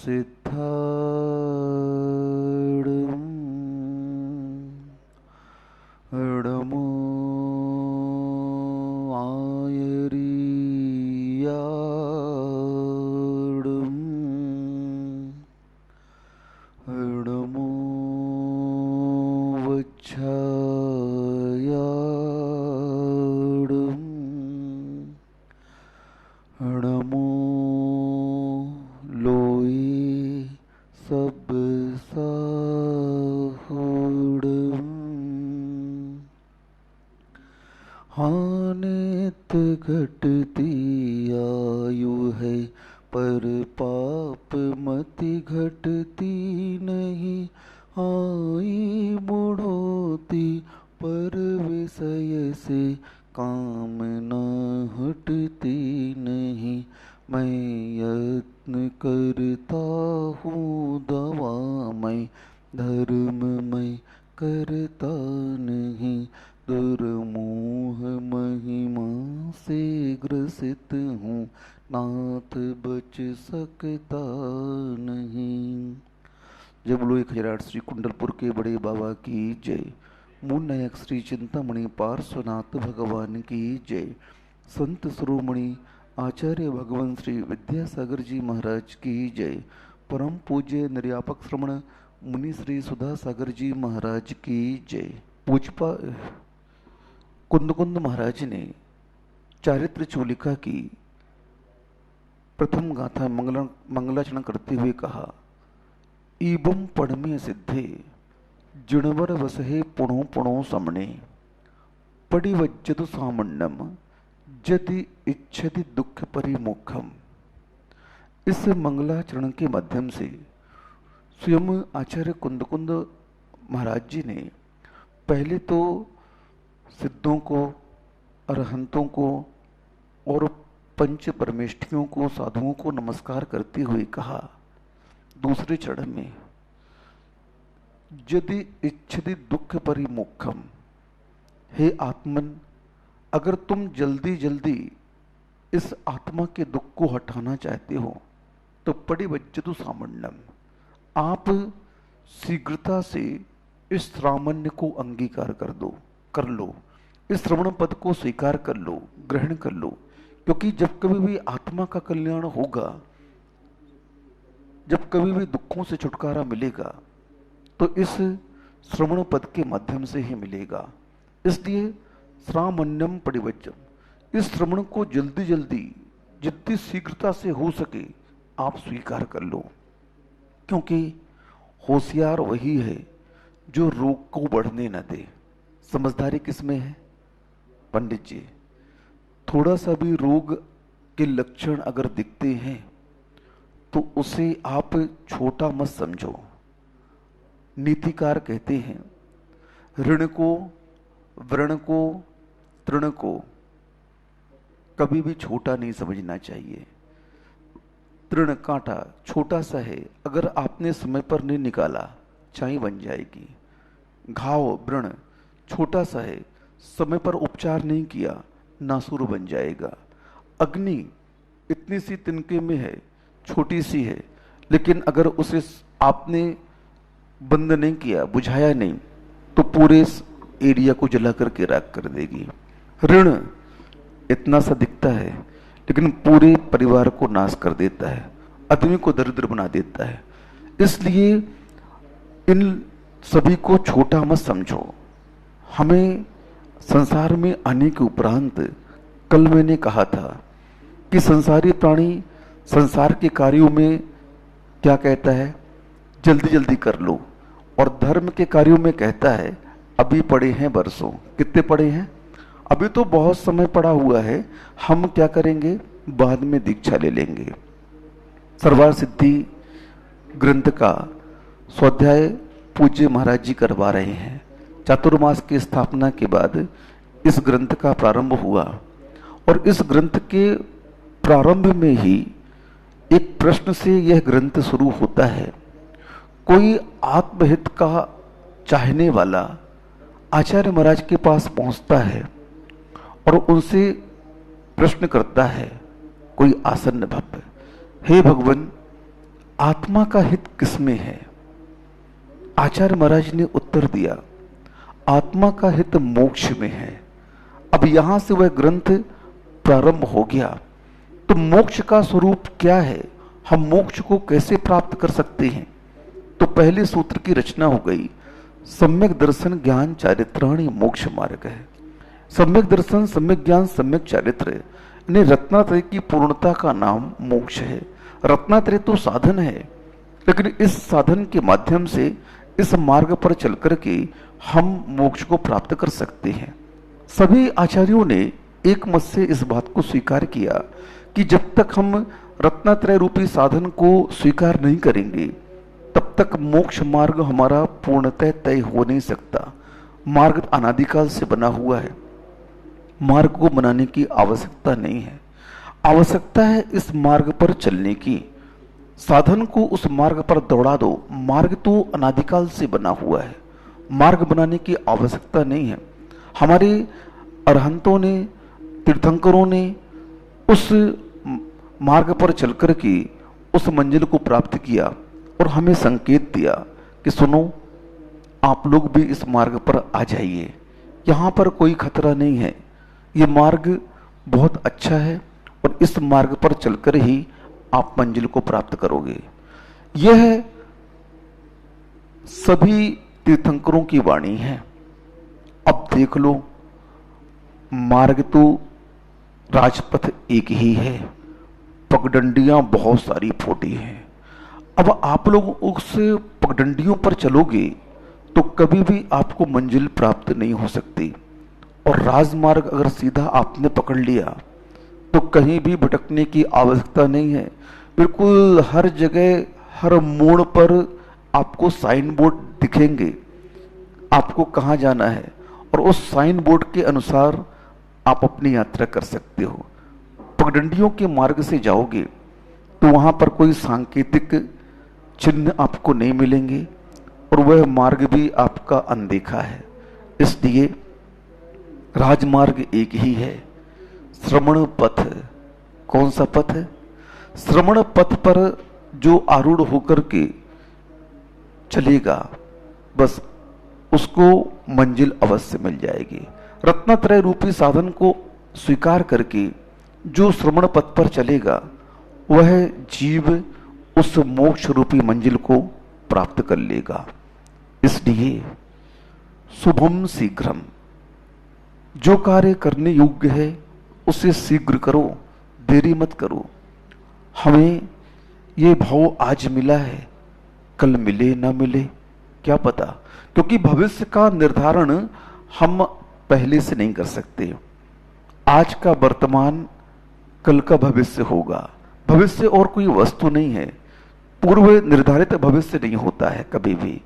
सिद्धार्णं णमो आयर्याडं णमो वच्छायाडं णमो लोये सब साहुडं हानित घटती आयु है पर पाप मति घटती नहीं, आई बुढ़ोती पर विषय से कामना हटती नहीं। मैं यत्न करता हूँ दवा मैं धर्म मैं करता नहीं, दुर्मोह महिमा से ग्रसित हूँ नाथ बच सकता नहीं। जय बोलो 1008 श्री कुंडलपुर के बड़े बाबा की जय। मूल नायक श्री चिंतामणि पार्श्वनाथ भगवान की जय। संत शिरोमणि आचार्य भगवान श्री विद्यासागर जी महाराज की जय। परम पूज्य निर्यापक श्रमण मुनि श्री सुधा सागर जी महाराज की जय। पूजपा कुंद महाराज ने चारित्र चूलिका की प्रथम गाथा मंगलाचरण करते हुए कहा, ईबम पढ़मे सिद्धे जिणवर वसहे पुणो पुणो समणे पड़िवज्जतु सामण्यम यदि इच्छति दुख परिमुखम। इस मंगलाचरण के माध्यम से स्वयं आचार्य कुंद महाराज जी ने पहले तो सिद्धों को, अरहंतों को और पंच परमेष्ठियों को, साधुओं को नमस्कार करते हुए कहा, दूसरे चरण में यदि इच्छति दुख परिमुखम, हे आत्मन, अगर तुम जल्दी जल्दी इस आत्मा के दुख को हटाना चाहते हो तो पड़िवज्जतु सामण्यम, आप शीघ्रता से इस सामान्य को अंगीकार कर लो, इस श्रवण पद को स्वीकार कर लो, ग्रहण कर लो। क्योंकि जब कभी भी आत्मा का कल्याण होगा, जब कभी भी दुखों से छुटकारा मिलेगा तो इस श्रवण पद के माध्यम से ही मिलेगा। इसलिए श्रामण्यम पड़िवज्जम, इस श्रवण को जल्दी जल्दी जितनी शीघ्रता से हो सके आप स्वीकार कर लो। क्योंकि होशियार वही है जो रोग को बढ़ने न दे। समझदारी किसमें है पंडित जी? थोड़ा सा भी रोग के लक्षण अगर दिखते हैं तो उसे आप छोटा मत समझो। नीतिकार कहते हैं, ऋण को, व्रण को, तृण को कभी भी छोटा नहीं समझना चाहिए। तृण कांटा छोटा सा है, अगर आपने समय पर नहीं निकाला चाई बन जाएगी। घाव व्रण छोटा सा है, समय पर उपचार नहीं किया नासूर बन जाएगा। अग्नि इतनी सी तिनके में है, छोटी सी है, लेकिन अगर उसे आपने बंद नहीं किया, बुझाया नहीं, तो पूरे एरिया को जला करके राख कर देगी। ऋण इतना सा दिखता है लेकिन पूरे परिवार को नाश कर देता है, आदमी को दरिद्र बना देता है। इसलिए इन सभी को छोटा मत समझो। हमें संसार में आने के उपरांत, कल मैंने कहा था कि संसारी प्राणी संसार के कार्यों में क्या कहता है, जल्दी जल्दी कर लो, और धर्म के कार्यों में कहता है अभी पड़े हैं बरसों। कितने पड़े हैं? अभी तो बहुत समय पड़ा हुआ है, हम क्या करेंगे, बाद में दीक्षा ले लेंगे। सर्वार सिद्धि ग्रंथ का स्वाध्याय पूज्य महाराज जी करवा रहे हैं। चातुर्मास की स्थापना के बाद इस ग्रंथ का प्रारंभ हुआ, और इस ग्रंथ के प्रारंभ में ही एक प्रश्न से यह ग्रंथ शुरू होता है। कोई आत्महित का चाहने वाला आचार्य महाराज के पास पहुंचता है और उनसे प्रश्न करता है, कोई आसन्न भक्त, हे भगवान, आत्मा का हित किसमें है? आचार्य महाराज ने उत्तर दिया, आत्मा का हित मोक्ष में है। अब यहां से वह ग्रंथ प्रारंभ हो गया। तो मोक्ष का स्वरूप क्या है, हम मोक्ष को कैसे प्राप्त कर सकते हैं? तो पहले सूत्र की रचना हो गई, सम्यक दर्शन ज्ञान चारित्राणि मोक्ष मार्ग है। सम्यक दर्शन, सम्यक ज्ञान, सम्यक चारित्र, ने रत्नात्रय की पूर्णता का नाम मोक्ष है। रत्नात्रय तो साधन है, लेकिन इस साधन के माध्यम से, इस मार्ग पर चल करके हम मोक्ष को प्राप्त कर सकते हैं। सभी आचार्यों ने एक मत से इस बात को स्वीकार किया कि जब तक हम रत्नात्रय रूपी साधन को स्वीकार नहीं करेंगे, तब तक मोक्ष मार्ग हमारा पूर्णतः तय हो नहीं सकता। मार्ग अनादिकाल से बना हुआ है, मार्ग को बनाने की आवश्यकता नहीं है। आवश्यकता है इस मार्ग पर चलने की। साधन को उस मार्ग पर दौड़ा दो, मार्ग तो अनादिकाल से बना हुआ है, मार्ग बनाने की आवश्यकता नहीं है। हमारे अरहंतों ने, तीर्थंकरों ने उस मार्ग पर चलकर के उस मंजिल को प्राप्त किया और हमें संकेत दिया कि सुनो, आप लोग भी इस मार्ग पर आ जाइए, यहाँ पर कोई खतरा नहीं है, ये मार्ग बहुत अच्छा है और इस मार्ग पर चलकर ही आप मंजिल को प्राप्त करोगे। यह सभी तीर्थंकरों की वाणी है। अब देख लो, मार्ग तो राजपथ एक ही है, पगडंडियां बहुत सारी फोटी हैं। अब आप लोग उस पगडंडियों पर चलोगे तो कभी भी आपको मंजिल प्राप्त नहीं हो सकती। और राजमार्ग अगर सीधा आपने पकड़ लिया तो कहीं भी भटकने की आवश्यकता नहीं है। बिल्कुल हर जगह, हर मोड़ पर आपको साइन बोर्ड दिखेंगे, आपको कहाँ जाना है, और उस साइन बोर्ड के अनुसार आप अपनी यात्रा कर सकते हो। पगडंडियों के मार्ग से जाओगे तो वहां पर कोई सांकेतिक चिन्ह आपको नहीं मिलेंगे और वह मार्ग भी आपका अनदेखा है। इसलिए राजमार्ग एक ही है, श्रवण पथ। कौन सा पथ है? श्रवण पथ पर जो आरूढ़ होकर के चलेगा, बस उसको मंजिल अवश्य मिल जाएगी। रत्नत्रय रूपी साधन को स्वीकार करके जो श्रवण पथ पर चलेगा, वह जीव उस मोक्ष रूपी मंजिल को प्राप्त कर लेगा। इसलिए शुभम शीघ्रम, जो कार्य करने योग्य है उसे शीघ्र करो, देरी मत करो। हमें ये भाव आज मिला है, कल मिले ना मिले क्या पता, क्योंकि भविष्य का निर्धारण हम पहले से नहीं कर सकते। आज का वर्तमान कल का भविष्य होगा। भविष्य और कोई वस्तु नहीं है, पूर्व निर्धारित भविष्य नहीं होता है कभी भी।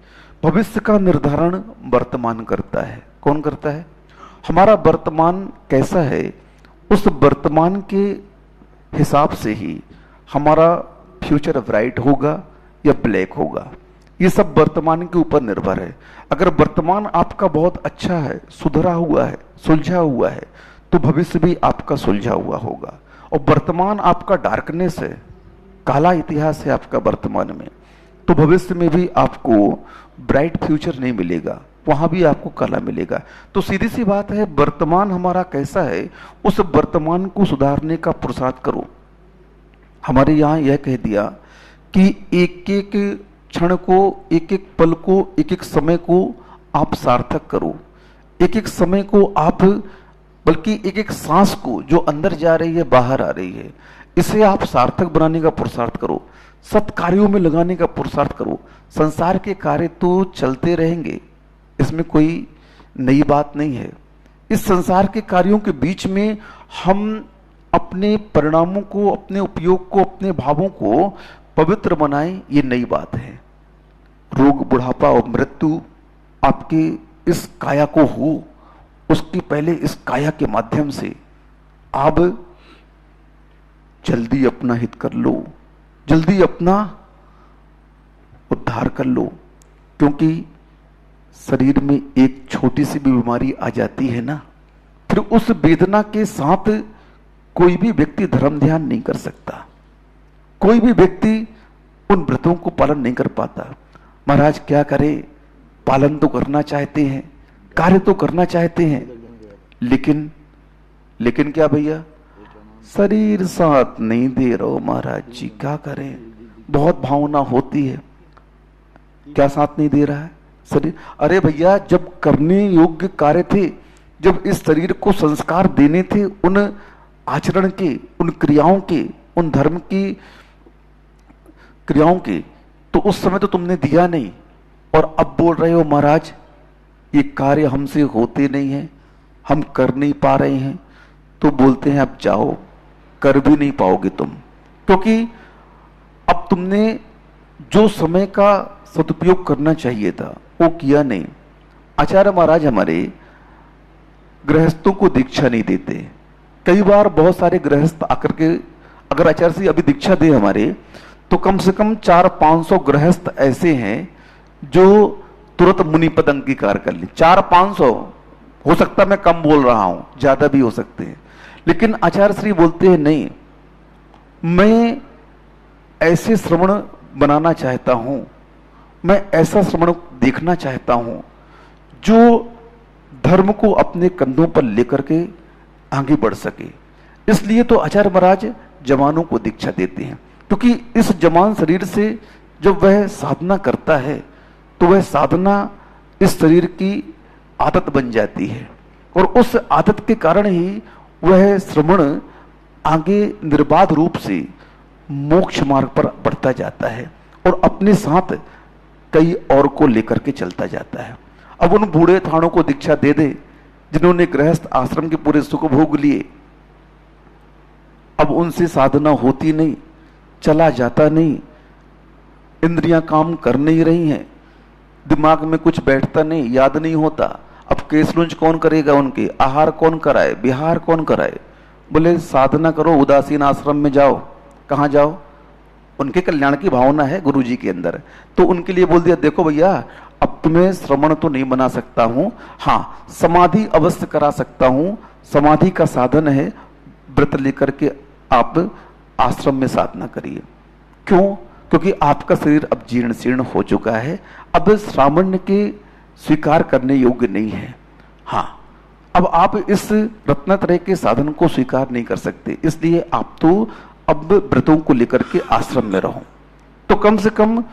भविष्य का निर्धारण वर्तमान करता है। कौन करता है? हमारा वर्तमान कैसा है, उस वर्तमान के हिसाब से ही हमारा फ्यूचर ब्राइट होगा या ब्लैक होगा। ये सब वर्तमान के ऊपर निर्भर है। अगर वर्तमान आपका बहुत अच्छा है, सुधरा हुआ है, सुलझा हुआ है, तो भविष्य भी आपका सुलझा हुआ होगा। और वर्तमान आपका डार्कनेस है, काला इतिहास है आपका वर्तमान में, तो भविष्य में भी आपको ब्राइट फ्यूचर नहीं मिलेगा, वहां भी आपको काला मिलेगा। तो सीधी सी बात है, वर्तमान हमारा कैसा है, उस वर्तमान को सुधारने का पुरुषार्थ करो। हमारे यहाँ यह कह दिया कि एक एक क्षण को, एक एक पल को, एक एक समय को आप सार्थक करो। एक एक समय को आप, बल्कि एक एक सांस को जो अंदर जा रही है, बाहर आ रही है, इसे आप सार्थक बनाने का पुरुषार्थ करो, सत् कार्यों में लगाने का पुरुषार्थ करो। संसार के कार्य तो चलते रहेंगे, इसमें कोई नई बात नहीं है। इस संसार के कार्यों के बीच में हम अपने परिणामों को, अपने उपयोग को, अपने भावों को पवित्र बनाएं, ये नई बात है। रोग, बुढ़ापा और मृत्यु आपके इस काया को हो, उसके पहले इस काया के माध्यम से आप जल्दी अपना हित कर लो, जल्दी अपना उद्धार कर लो। क्योंकि शरीर में एक छोटी सी भी बीमारी आ जाती है ना, फिर उस वेदना के साथ कोई भी व्यक्ति धर्म ध्यान नहीं कर सकता। कोई भी व्यक्ति उन व्रतों को पालन नहीं कर पाता। महाराज क्या करे, पालन तो करना चाहते हैं, कार्य तो करना चाहते हैं, लेकिन क्या भैया, शरीर साथ नहीं दे रहा महाराज जी, क्या करें। बहुत भावना होती है, क्या साथ नहीं दे रहा है शरीर। अरे भैया, जब करने योग्य कार्य थे, जब इस शरीर को संस्कार देने थे, उन आचरण के, उन क्रियाओं के, उन धर्म की क्रियाओं के, तो उस समय तो तुमने दिया नहीं, और अब बोल रहे हो महाराज ये कार्य हमसे होते नहीं है, हम कर नहीं पा रहे हैं। तो बोलते हैं अब जाओ, कर भी नहीं पाओगे तुम, क्योंकि अब तुमने जो समय का सदुपयोग करना चाहिए था वो किया नहीं। आचार्य महाराज हमारे गृहस्थों को दीक्षा नहीं देते। कई बार बहुत सारे गृहस्थ आकर के, अगर आचार्य से अभी दीक्षा दे हमारे, तो कम से कम 400-500 गृहस्थ ऐसे हैं जो तुरंत मुनि पद अंगीकार कर ले। 400-500 हो सकता, मैं कम बोल रहा हूं, ज्यादा भी हो सकते हैं, लेकिन आचार्य श्री बोलते हैं नहीं, मैं ऐसे श्रवण बनाना चाहता हूं, मैं ऐसा श्रवण देखना चाहता हूं जो धर्म को अपने कंधों पर लेकर के आगे बढ़ सके। इसलिए तो आचार्य महाराज जवानों को दीक्षा देते हैं, क्योंकि इस जवान शरीर से जब वह साधना करता है तो वह साधना इस शरीर की आदत बन जाती है, और उस आदत के कारण ही वह श्रवण आगे निर्बाध रूप से मोक्ष मार्ग पर बढ़ता जाता है और अपने साथ कई और को लेकर के चलता जाता है। अब उन बूढ़े थानों को दीक्षा दे दे जिन्होंने गृहस्थ आश्रम के पूरे सुख भोग लिए, अब उनसे साधना होती नहीं, चला जाता नहीं, इंद्रियां काम कर नहीं रही हैं, दिमाग में कुछ बैठता नहीं, याद नहीं होता। अब केस लुंच कौन करेगा, उनके आहार कौन कराए, विहार कौन कराए। बोले साधना करो, उदासीन आश्रम में जाओ। कहां जाओ, उनके कल्याण की भावना है गुरु जी के अंदर, तो उनके लिए बोल दिया देखो भैया, अब तुम्हें श्रवण तो नहीं बना सकता हूं, हाँ समाधि अवश्य करा सकता हूं, समाधि का साधन है, व्रत लेकर के आप आश्रम में साधना करिए। क्यों? क्योंकि आपका शरीर अब जीर्ण शीर्ण हो चुका है, अब श्रावण के स्वीकार करने योग्य नहीं है। हाँ, अब आप इस रत्नत्रय के साधन को स्वीकार नहीं कर सकते, इसलिए आप तो अब व्रतों को लेकर के आश्रम में रहो। तो कम से कम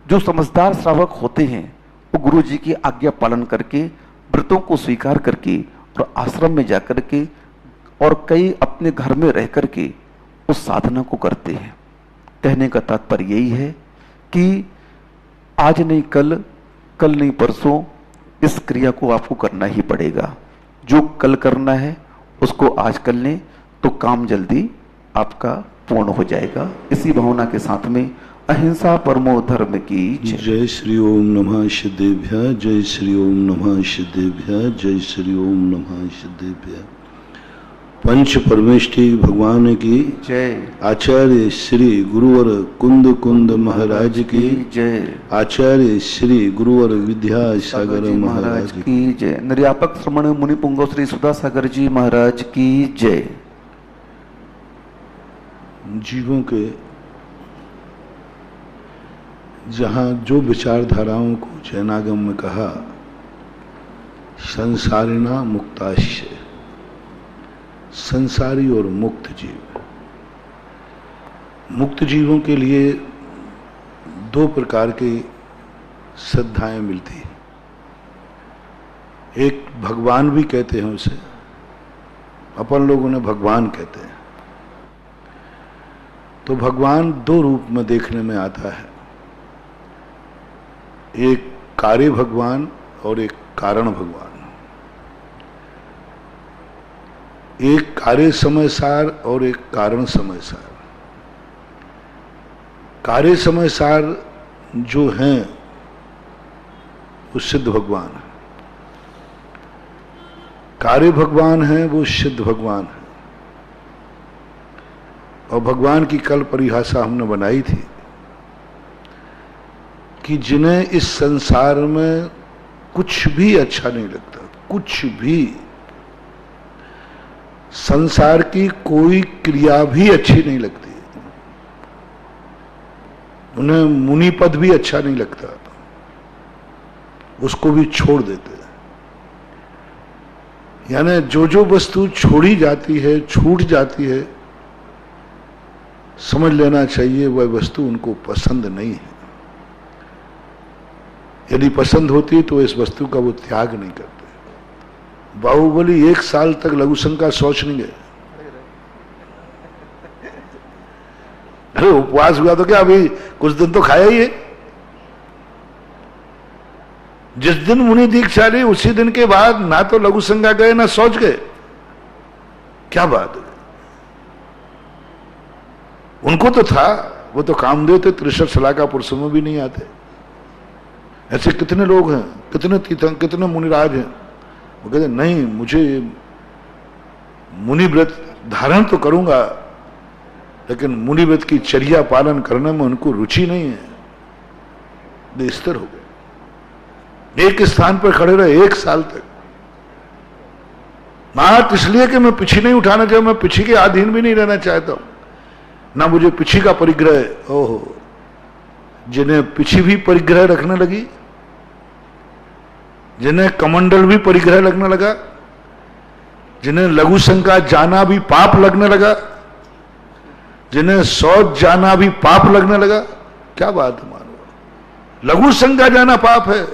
जो समझदार श्रावक होते हैं वो गुरु जी की आज्ञा पालन करके, व्रतों को स्वीकार करके और आश्रम में जाकर के, और कई अपने घर में रह करके उस साधना को करते हैं। कहने का तात्पर्य यही है कि आज नहीं कल, कल नहीं परसों, इस क्रिया को आपको करना ही पड़ेगा। जो कल करना है उसको आज कर लें तो काम जल्दी आपका पूर्ण हो जाएगा। इसी भावना के साथ में अहिंसा परमो धर्म की जय श्री ओम नमः सिद्धेभ्य, जय श्री ओम नमः सिद्धेभ्य, जय श्री ओम नमः सिद्धेभ्य। पंच परमेष्ठी भगवान की जय। आचार्य श्री गुरुवर कुंद कुंद महाराज की जय। आचार्य श्री गुरुवर विद्यासागर महाराज की जय। निर्यापक श्रमण मुनि पुंगव श्री सुधा सागर जी महाराज की जय। जीवों के जहाँ जो विचारधाराओं को जैनागम में कहा संसारिणा मुक्ताश्य, संसारी और मुक्त जीव। मुक्त जीवों के लिए दो प्रकार की श्रद्धाएं मिलती हैं। एक भगवान भी कहते हैं उसे, अपन लोग उन्हें भगवान कहते हैं। तो भगवान दो रूप में देखने में आता है, एक कार्य भगवान और एक कारण भगवान। एक कार्य समयसार और एक कारण समयसार। कार्य समयसार जो हैं वो सिद्ध भगवान है, कार्य भगवान है वो सिद्ध भगवान है। और भगवान की कल परिभाषा हमने बनाई थी कि जिन्हें इस संसार में कुछ भी अच्छा नहीं लगता, कुछ भी, संसार की कोई क्रिया भी अच्छी नहीं लगती, उन्हें मुनि पद भी अच्छा नहीं लगता, उसको भी छोड़ देते हैं। यानी जो जो वस्तु छोड़ी जाती है, छूट जाती है, समझ लेना चाहिए वह वस्तु उनको पसंद नहीं है। यदि पसंद होती तो इस वस्तु का वो त्याग नहीं करते। बाहुबली 1 साल तक लघु संघ का शौच नहीं गए। अरे उपवास हुआ तो क्या, अभी कुछ दिन तो खाया ही है। जिस दिन मुनि दीक्षा ली उसी दिन के बाद ना तो लघु संज्ञा गए ना शौच गए। क्या बात है। उनको तो था, वो तो कामदेव थे, त्रिशत शलाका पुरुषों में भी नहीं आते। ऐसे कितने लोग हैं, कितने तीर्थंकर, कितने मुनिराज हैं, वो कहते नहीं मुझे मुनि व्रत धारण तो करूंगा लेकिन मुनि व्रत की चर्या पालन करने में उनको रुचि नहीं है। वे स्थिर हो गए, एक स्थान पर खड़े रहे 1 साल तक। मात्र इसलिए कि मैं पिछी नहीं उठाना चाहता, मैं पिछी के अधीन भी नहीं रहना चाहता हूं, ना मुझे पिछी का परिग्रह। ओहो, जिन्हें पिछी भी परिग्रह रखने लगी, जिन्हें कमंडल भी परिग्रह लगने लगा, जिन्हें लघु संघ का जाना भी पाप लगने लगा, जिन्हें शौच जाना भी पाप लगने लगा। क्या बात है मानो, लघु संघ का जाना पाप है।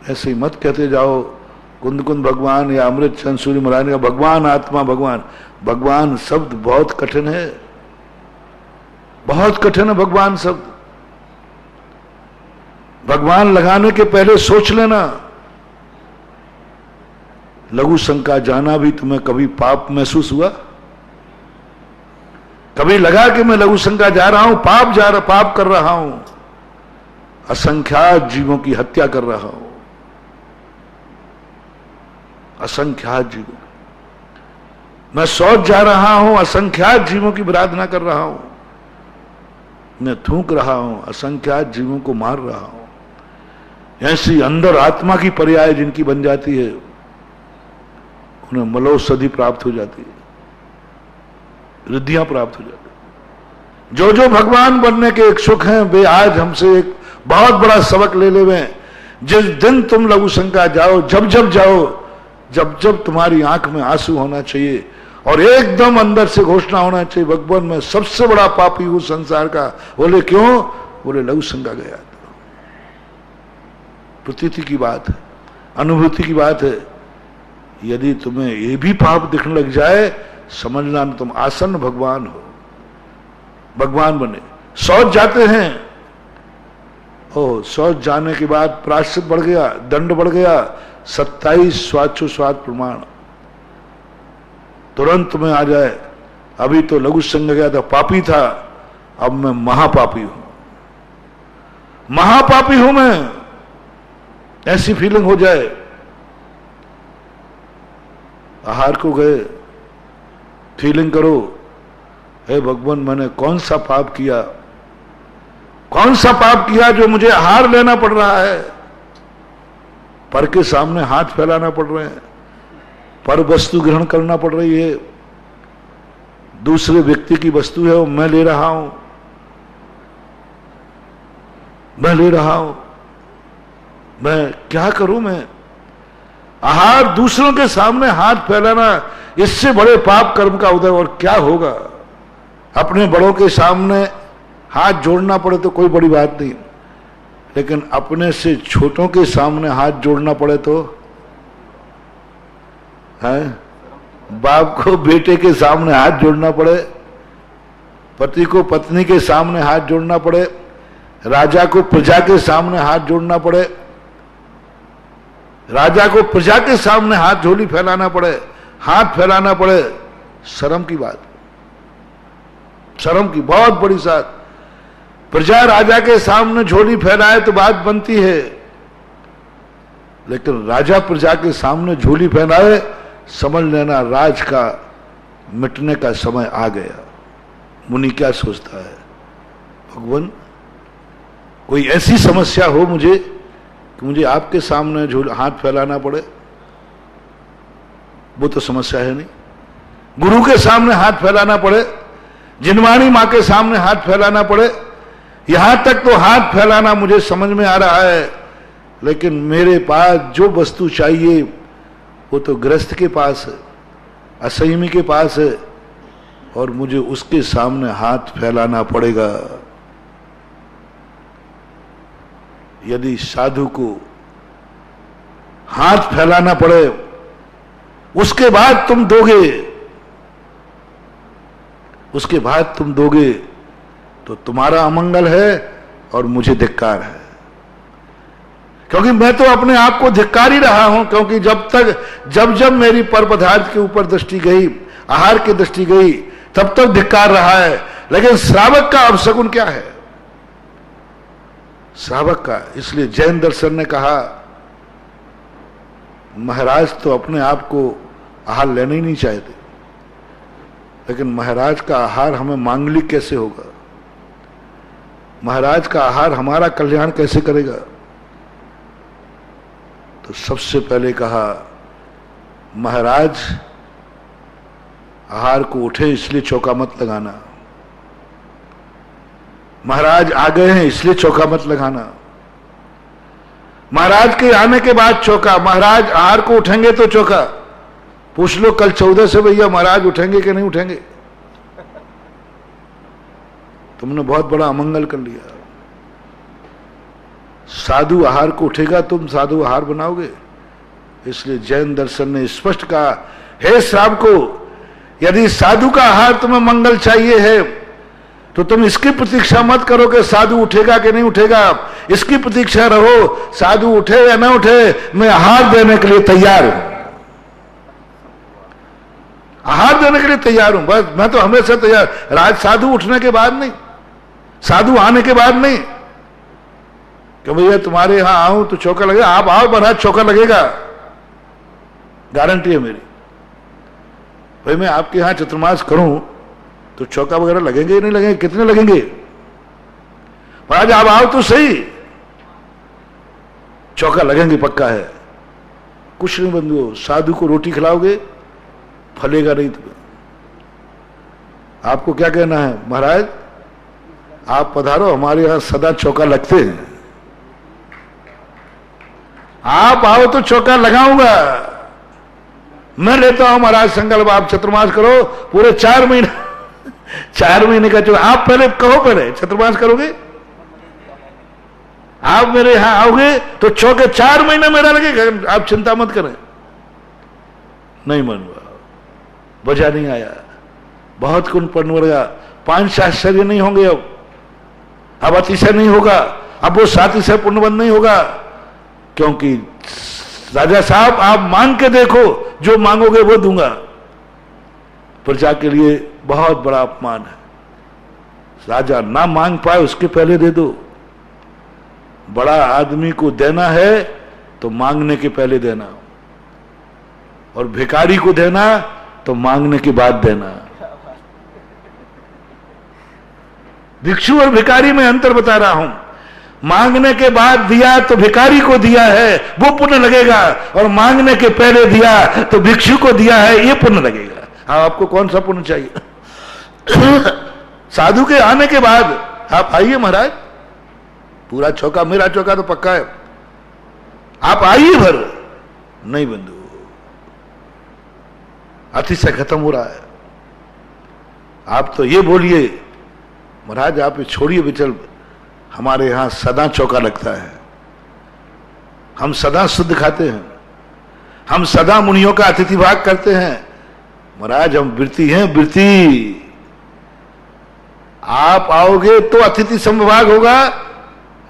ऐसे ही मत कहते जाओ कुंद कुंद भगवान या अमृत चंद सूर्य महाराज का भगवान आत्मा भगवान। भगवान शब्द बहुत कठिन है, बहुत कठिन है भगवान शब्द। भगवान लगाने के पहले सोच लेना। लघु संघ का जाना भी तुम्हें कभी पाप महसूस हुआ? कभी लगा कि मैं लघु संघ का जा रहा हूं, पाप कर रहा हूं, असंख्यात जीवों की हत्या कर रहा हूं, असंख्यात जीवों। मैं शौच जा रहा हूं, असंख्यात जीवों की आराधना कर रहा हूं, मैं थूक रहा हूं, असंख्यात जीवों को मार रहा हूं। ऐसी अंदर आत्मा की पर्याय जिनकी बन जाती है उन्हें मलौषधि प्राप्त हो जाती है, रिद्धियां प्राप्त हो जाती है। जो जो भगवान बनने के इच्छुक हैं वे आज हमसे एक बहुत बड़ा सबक ले ले। जिस दिन तुम लघु संघ का जाओ, जब जब जाओ, जब जब तुम्हारी आंख में आंसू होना चाहिए और एकदम अंदर से घोषणा होना चाहिए भगवान मैं सबसे बड़ा पापी हूं संसार का। बोले क्यों? बोले लघु संघ का गया। प्रतीति की बात है, अनुभूति की बात है। यदि तुम्हें ये भी पाप दिखने लग जाए समझना तुम आसन्न भगवान हो, भगवान बने। शौच जाते हैं, शौच जाने के बाद प्रायश्चित बढ़ गया, दंड बढ़ गया, 27 स्वाचोस्वाद प्रमाण तुरंत में आ जाए। अभी तो लघु संघ गया था, पापी था, अब मैं महापापी हूं, महापापी हूं मैं, ऐसी फीलिंग हो जाए। आहार को गए, फीलिंग करो, हे भगवान मैंने कौन सा पाप किया, कौन सा पाप किया जो मुझे आहार लेना पड़ रहा है, पर के सामने हाथ फैलाना पड़ रहे हैं, पर वस्तु ग्रहण करना पड़ रही है, दूसरे व्यक्ति की वस्तु है वो मैं ले रहा हूं, मैं ले रहा हूं, मैं क्या करूं? मैं आहार दूसरों के सामने हाथ फैलाना, इससे बड़े पाप कर्म का उदय और क्या होगा? अपने बड़ों के सामने हाथ जोड़ना पड़े तो कोई बड़ी बात नहीं, लेकिन अपने से छोटों के सामने हाथ जोड़ना पड़े तो है। बाप को बेटे के सामने हाथ जोड़ना पड़े, पति को पत्नी के सामने हाथ जोड़ना पड़े, राजा को प्रजा के सामने हाथ जोड़ना पड़े, राजा को प्रजा के सामने हाथ झोली फैलाना पड़े, हाथ फैलाना पड़े, शर्म की बात, शर्म की बहुत बड़ी बात। प्रजा राजा के सामने झोली फैलाए तो बात बनती है, लेकिन राजा प्रजा के सामने झोली फैलाए समझ लेना राज का मिटने का समय आ गया। मुनि क्या सोचता है, भगवान कोई ऐसी समस्या हो मुझे कि मुझे आपके सामने हाथ फैलाना पड़े, वो तो समस्या है नहीं। गुरु के सामने हाथ फैलाना पड़े, जिनवाणी मां के सामने हाथ फैलाना पड़े, यहां तक तो हाथ फैलाना मुझे समझ में आ रहा है, लेकिन मेरे पास जो वस्तु चाहिए वो तो गृहस्थ के पास है, असंयमी के पास है, और मुझे उसके सामने हाथ फैलाना पड़ेगा। यदि साधु को हाथ फैलाना पड़े, उसके बाद तुम दोगे, उसके बाद तुम दोगे, तो तुम्हारा अमंगल है और मुझे धिक्कार है। क्योंकि मैं तो अपने आप को धिक्कार ही रहा हूं, क्योंकि जब मेरी पर पदार्थ के ऊपर दृष्टि गई, आहार की दृष्टि गई, तब तक धिक्कार रहा है। लेकिन श्रावक का अपशकुन क्या है? श्रावक का, इसलिए जैन दर्शन ने कहा महाराज तो अपने आप को आहार लेना ही नहीं चाहते, लेकिन महाराज का आहार हमें मांगलिक कैसे होगा? महाराज का आहार हमारा कल्याण कैसे करेगा? तो सबसे पहले कहा महाराज आहार को उठे इसलिए चौका मत लगाना, महाराज आ गए हैं इसलिए चौका मत लगाना, महाराज के आने के बाद चौका, महाराज आहार को उठेंगे तो चौका। पूछ लो कल 14 से भैया महाराज उठेंगे कि नहीं उठेंगे? तुमने बहुत बड़ा अमंगल कर लिया। साधु आहार को उठेगा, तुम साधु आहार बनाओगे। इसलिए जैन दर्शन ने स्पष्ट कहा, हे श्रावको, यदि साधु का आहार तुम्हें मंगल चाहिए है तो तुम इसकी प्रतीक्षा मत करो कि साधु उठेगा कि नहीं उठेगा, इसकी प्रतीक्षा रहो साधु उठे या ना उठे, मैं आहार देने के लिए तैयार हूं, आहार देने के लिए तैयार हूं। बस मैं तो हमेशा तैयार। राज साधु उठने के बाद नहीं, साधु आने के बाद नहीं कि भैया तुम्हारे यहां आऊं तो चौका लगेगा, आप आओ महाराज चौका लगेगा, गारंटी है मेरी। भाई मैं आपके यहां चतुर्मास करूं तो चौका वगैरह लगेंगे नहीं लगेंगे? कितने लगेंगे? महाराज आप आओ तो सही, चौका लगेंगे पक्का है। कुछ नहीं बंधुओं, साधु को रोटी खिलाओगे फलेगा नहीं तुम्हें। आपको क्या कहना है? महाराज आप पधारो, हमारे यहां सदा चौका लगते हैं, आप आओ तो चौका लगाऊंगा। मैं लेता हूं महाराज संकल्प, आप चतुर्मास करो पूरे 4 महीने, 4 महीने का चौका। आप पहले कहो, पहले चतुर्मास करोगे, आप मेरे यहां आओगे तो चौके 4 महीने मेरा लगेगा, आप चिंता मत करें। नहीं मनवा, वजह नहीं आया, बहुत कुंड पढ़ने पड़ेगा, 5 आश्चर्य नहीं होंगे अब अतिशय नहीं होगा, अब वो 7 पूर्णबंध नहीं होगा। क्योंकि राजा साहब आप मांग के देखो, जो मांगोगे वो दूंगा। प्रजा के लिए बहुत बड़ा अपमान है, राजा ना मांग पाए उसके पहले दे दो। बड़ा आदमी को देना है तो मांगने के पहले देना, और भिखारी को देना तो मांगने के बाद देना। भिक्षु और भिखारी में अंतर बता रहा हूं। मांगने के बाद दिया तो भिखारी को दिया है, वो पुण्य लगेगा, और मांगने के पहले दिया तो भिक्षु को दिया है, ये पुण्य लगेगा। हाँ, आपको कौन सा पुण्य चाहिए? साधु के आने के बाद आप आइए महाराज, पूरा चौका, मेरा चौका तो पक्का है, आप आइए भर। नहीं बंधु, अतिशय खत्म हो रहा है। आप तो ये बोलिए महाराज आप ये छोड़िए विचल, हमारे यहां सदा चौका लगता है, हम सदा शुद्ध खाते हैं, हम सदा मुनियों का अतिथि भाग करते हैं। महाराज हम वृत्ति हैं, वृत्ति। आप आओगे तो अतिथि संविभाग होगा,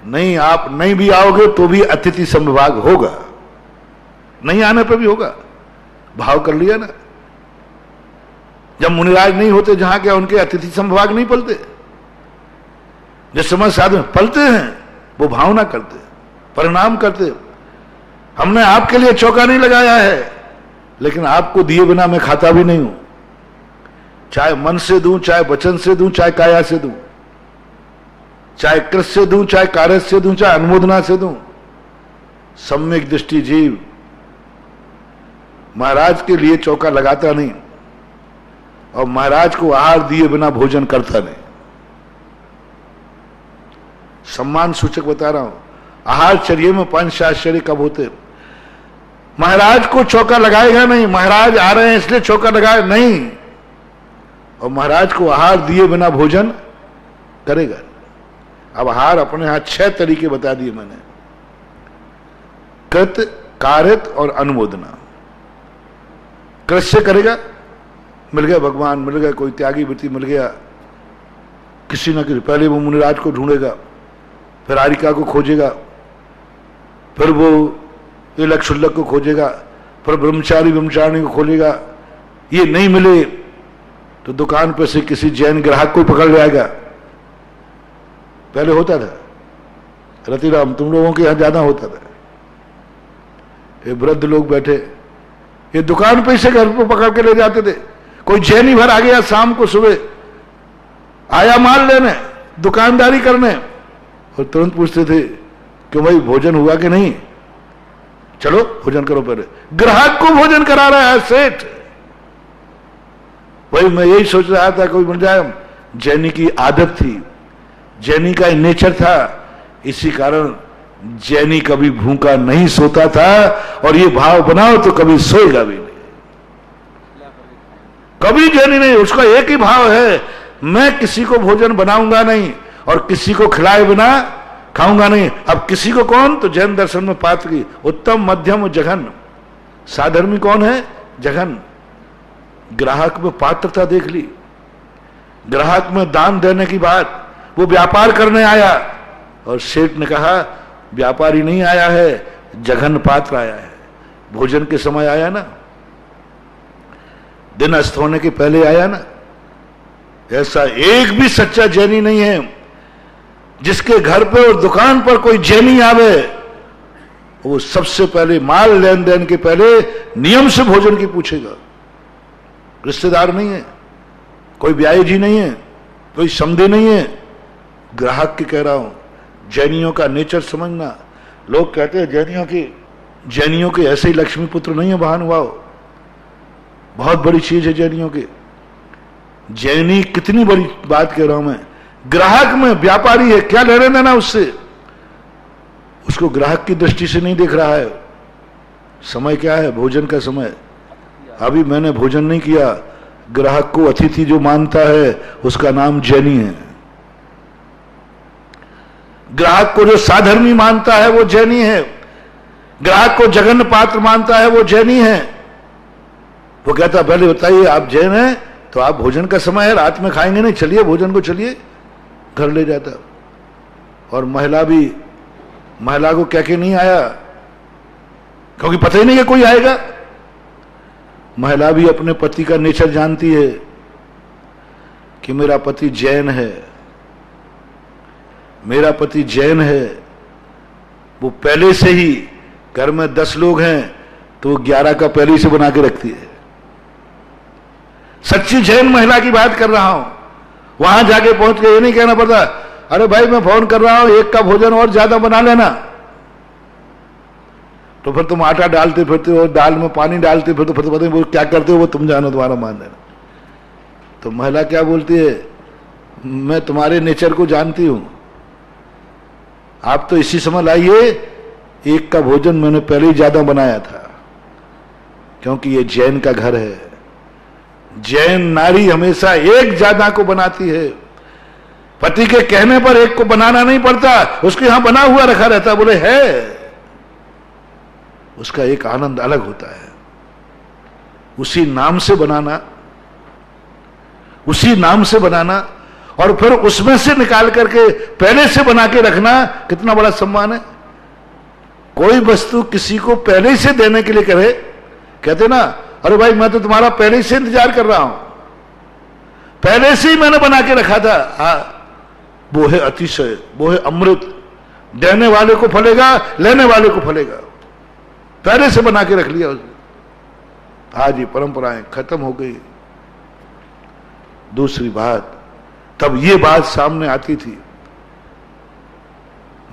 नहीं आप नहीं भी आओगे तो भी अतिथि संविभाग होगा, नहीं आने पर भी होगा। भाव कर लिया ना। जब मुनिराज नहीं होते जहां क्या उनके अतिथि संविभाग नहीं पलते? जिस समय साधु पलते हैं वो भावना करते, परिणाम करते। हमने आपके लिए चौका नहीं लगाया है, लेकिन आपको दिए बिना मैं खाता भी नहीं हूं। चाहे मन से दूं, चाहे वचन से दूं, चाहे काया से दूं, चाहे कृत से दूं, चाहे कार्य से दूं, चाहे अनुमोदना से दूं। सम्यक दृष्टि जीव महाराज के लिए चौका लगाता नहीं, और महाराज को आहार दिए बिना भोजन करता नहीं। सम्मान सूचक बता रहा हूं, आहार चर्ये में पंच आश्चर्य कब होते। महाराज को चौका लगाएगा नहीं, महाराज आ रहे हैं इसलिए चौका लगाए नहीं, और महाराज को आहार दिए बिना भोजन करेगा। अब आहार अपने यहां 6 तरीके बता दिए मैंने, कृत, कारित और अनुमोदना। कृत से करेगा, मिल गया भगवान, मिल गया कोई त्यागी वृत्ति मिल गया, किसी न किसी, पहले वो मुनिराज को ढूंढेगा, फिर आरिका को खोजेगा, फिर वो इलक शुल्लक को खोजेगा, फिर ब्रह्मचारिणी को खोलेगा। ये नहीं मिले तो दुकान पे से किसी जैन ग्राहक को पकड़ ले आएगा। पहले होता था, रतिराम तुम लोगों के यहां ज्यादा होता था। ये वृद्ध लोग बैठे, ये दुकान पे से घर पे पकड़ के ले जाते थे। कोई जैनी भर आ गया शाम को, सुबह आया माल लेने, दुकानदारी करने, और तुरंत पूछते थे कि भाई भोजन हुआ कि नहीं, चलो भोजन करो। पहले ग्राहक को भोजन करा रहा है सेठ। वही मैं यही सोच रहा था कोई मिल जाए। जैनी की आदत थी, जैनी का नेचर था, इसी कारण जैनी कभी भूखा नहीं सोता था। और ये भाव बनाओ तो कभी सोएगा भी नहीं, कभी जैनी नहीं। उसका एक ही भाव है, मैं किसी को भोजन बनाऊंगा नहीं और किसी को खिलाए बिना खाऊंगा नहीं। अब किसी को कौन, तो जैन दर्शन में पात्र की उत्तम, मध्यम और जघन। साधर्मी कौन है? जघन। ग्राहक में पात्रता देख ली, ग्राहक में दान देने की बात। वो व्यापार करने आया और सेठ ने कहा व्यापारी नहीं आया है, जघन पात्र आया है। भोजन के समय आया ना, दिन अस्त होने के पहले आया ना। ऐसा एक भी सच्चा जैनी नहीं है जिसके घर पे और दुकान पर कोई जैनी आवे, वो सबसे पहले माल लेन देन के पहले नियम से भोजन की पूछेगा। रिश्तेदार नहीं है, कोई ब्याही जी नहीं है, कोई समधी नहीं है, ग्राहक की कह रहा हूं। जैनियों का नेचर समझना। लोग कहते हैं जैनियों के ऐसे ही लक्ष्मी पुत्र नहीं है महानुभाव, बहुत बड़ी चीज है जैनियों की। जैनी कितनी बड़ी बात कह रहा हूं मैं। ग्राहक में व्यापारी है, क्या लेने देना उससे, उसको ग्राहक की दृष्टि से नहीं देख रहा है। समय क्या है? भोजन का समय। अभी मैंने भोजन नहीं किया, ग्राहक को अतिथि जो मानता है उसका नाम जैनी है। ग्राहक को जो साधर्मी मानता है वो जैनी है। ग्राहक को जघन्य पात्र मानता है वो जैनी है। वो कहता पहले बताइए आप जैन हैं तो आप भोजन का समय है, रात में खाएंगे नहीं, चलिए भोजन को, चलिए घर ले जाता। और महिला को कह के नहीं आया क्योंकि पता ही नहीं है कोई आएगा। महिला भी अपने पति का नेचर जानती है कि मेरा पति जैन है, मेरा पति जैन है। वो पहले से ही, घर में 10 लोग हैं तो वो 11 का पहले से बना के रखती है। सच्ची जैन महिला की बात कर रहा हूं। वहां जाके पहुंच के ये नहीं कहना पड़ता अरे भाई मैं फोन कर रहा हूं, एक का भोजन और ज्यादा बना लेना। तो फिर तुम आटा डालते फिरते हो, दाल में पानी डालते फिर तो पता नहीं वो क्या करते हो, वो तुम जानो, तुम्हारा मान लेना। तो महिला क्या बोलती है, मैं तुम्हारे नेचर को जानती हूं, आप तो इसी समय लाइए, एक का भोजन मैंने पहले ही ज्यादा बनाया था, क्योंकि ये जैन का घर है। जैन नारी हमेशा एक ज्यादा को बनाती है। पति के कहने पर एक को बनाना नहीं पड़ता, उसके यहां बना हुआ रखा रहता, बोले है, उसका एक आनंद अलग होता है। उसी नाम से बनाना, उसी नाम से बनाना और फिर उसमें से निकाल करके पहले से बना के रखना, कितना बड़ा सम्मान है। कोई वस्तु किसी को पहले से देने के लिए करे, कहते ना अरे भाई मैं तो तुम्हारा पहले से इंतजार कर रहा हूं, पहले से ही मैंने बना के रखा था। वो है अतिशय, वो है अमृत। देने वाले को फलेगा, लेने वाले को फलेगा, पहले से बना के रख लिया उसने। आज ये परंपराएं खत्म हो गई। दूसरी बात, तब ये बात सामने आती थी,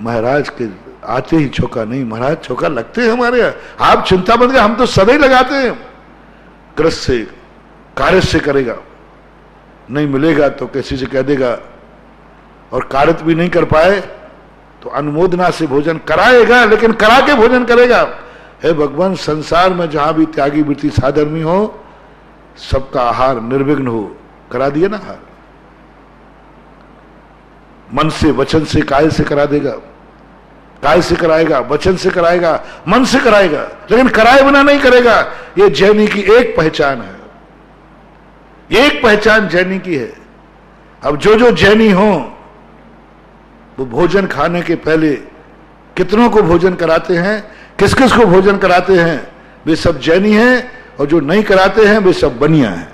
महाराज के आते ही चौका नहीं, महाराज चौका लगते हैं हमारे यहां, आप चिंता मत करिए, हम तो सदा ही लगाते हैं। कृत से, कार्य से करेगा। नहीं मिलेगा तो किसी से कह देगा, और कारत भी नहीं कर पाए तो अनुमोदना से भोजन कराएगा, लेकिन करा के भोजन करेगा। हे भगवान, संसार में जहां भी त्यागी वृत्ति साधर्मी हो, सबका आहार निर्विघ्न हो, करा दिया ना आहार। मन से, वचन से, काय से करा देगा। काय से कराएगा, वचन से कराएगा, मन से कराएगा, लेकिन कराए बिना नहीं करेगा। ये जैनी की एक पहचान है, एक पहचान जैनी की है। अब जो जैनी हो वो भोजन खाने के पहले कितनों को भोजन कराते हैं, किस किस को भोजन कराते हैं, वे सब जैनी हैं, और जो नहीं कराते हैं वे सब बनिया हैं।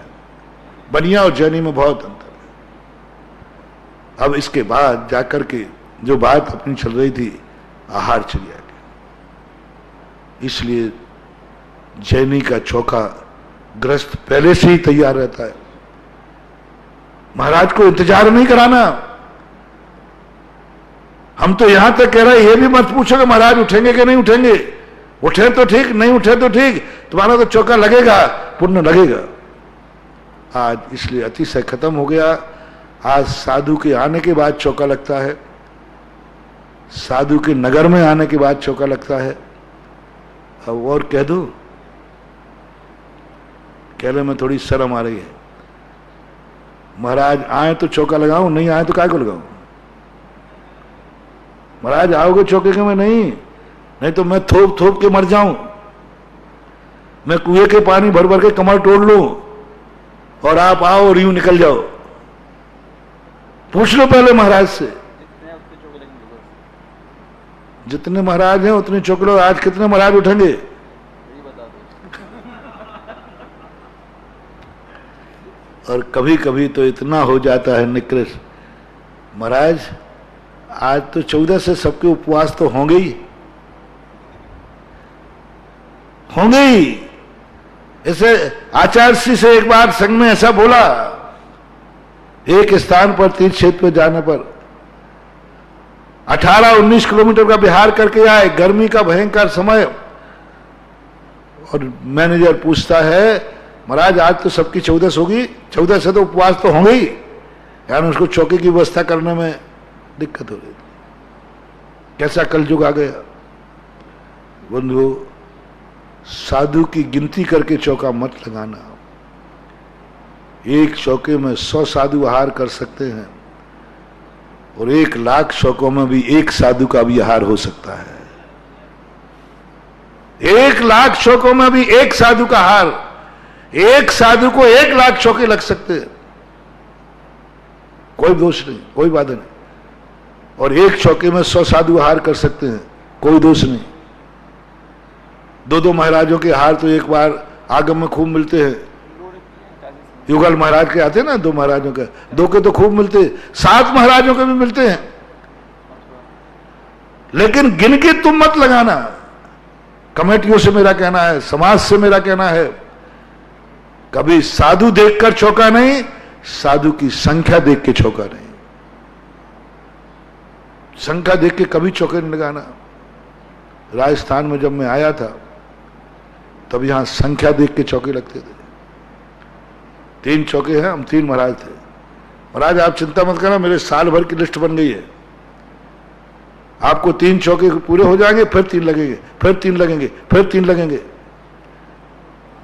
बनिया और जैनी में बहुत अंतर है। अब इसके बाद जाकर के जो बात अपनी चल रही थी, आहार चलिया गया। इसलिए जैनी का चौका ग्रस्त पहले से ही तैयार रहता है। महाराज को इंतजार नहीं कराना। हम तो यहां तक कह रहे हैं, ये भी मत पूछो कि महाराज उठेंगे कि नहीं उठेंगे। उठे तो ठीक, नहीं उठे तो ठीक, तुम्हारा तो चौका लगेगा, पुण्य लगेगा। आज इसलिए अतिशय खत्म हो गया। आज साधु के आने के बाद चौका लगता है, साधु के नगर में आने के बाद चौका लगता है। अब और कह दो, कहने में थोड़ी शर्म आ रही है। महाराज आए तो चौका लगाऊं, नहीं आए तो काय को लगाऊं। महाराज आओगे चौके के में नहीं तो मैं थोप थोप के मर जाऊं। मैं कुएं के पानी भर भर के कमर तोड़ लूं और आप आओ और यूं निकल जाओ। पूछ लो पहले महाराज से। जितने महाराज हैं उतने चौके लो। आज कितने महाराज उठेंगे? और कभी कभी तो इतना हो जाता है निकृष्ट, महाराज आज तो 14 से सबके उपवास तो होंगे ही, होंगे ही। ऐसे आचार्य से एक बार संघ में ऐसा बोला, एक स्थान पर तीर्थ क्षेत्र पर जाने पर 18-19 किलोमीटर का विहार करके आए, गर्मी का भयंकर समय, और मैनेजर पूछता है महाराज आज तो सबकी 14 होगी, 14 से तो उपवास तो होंगे ही, यानी उसको चौकी की व्यवस्था करने में दिक्कत हो रही। कैसा कलयुग आ गया बंधु। साधु की गिनती करके चौका मत लगाना। एक चौके में 100 साधु आहार कर सकते हैं, और 1,00,000 चौकों में भी एक साधु का भी आहार हो सकता है। 1,00,000 चौकों में भी एक साधु का आहार, एक साधु को 1,00,000 चौके लग सकते हैं, कोई दोष नहीं, कोई बाधा नहीं। और एक चौके में 100 साधु आहार कर सकते हैं, कोई दोष नहीं। 2-2 महाराजों के आहार तो एक बार आगम में खूब मिलते हैं। युगल महाराज के आते हैं ना, 2 महाराजों के, 2 के तो खूब मिलते हैं, 7 महाराजों के भी मिलते हैं। लेकिन गिन के तुम मत लगाना। कमेटियों से मेरा कहना है, समाज से मेरा कहना है, कभी साधु देखकर चौका नहीं, साधु की संख्या देख के चौका नहीं। संख्या देख के कभी चौके नहीं लगाना। राजस्थान में जब मैं आया था तब यहां संख्या देख के चौके लगते थे। 3 चौके हैं, हम 3 महाराज थे। महाराज आप चिंता मत करना, मेरे साल भर की लिस्ट बन गई है। आपको 3 चौके पूरे हो जाएंगे, फिर 3 लगेंगे, फिर 3 लगेंगे, फिर 3 लगेंगे।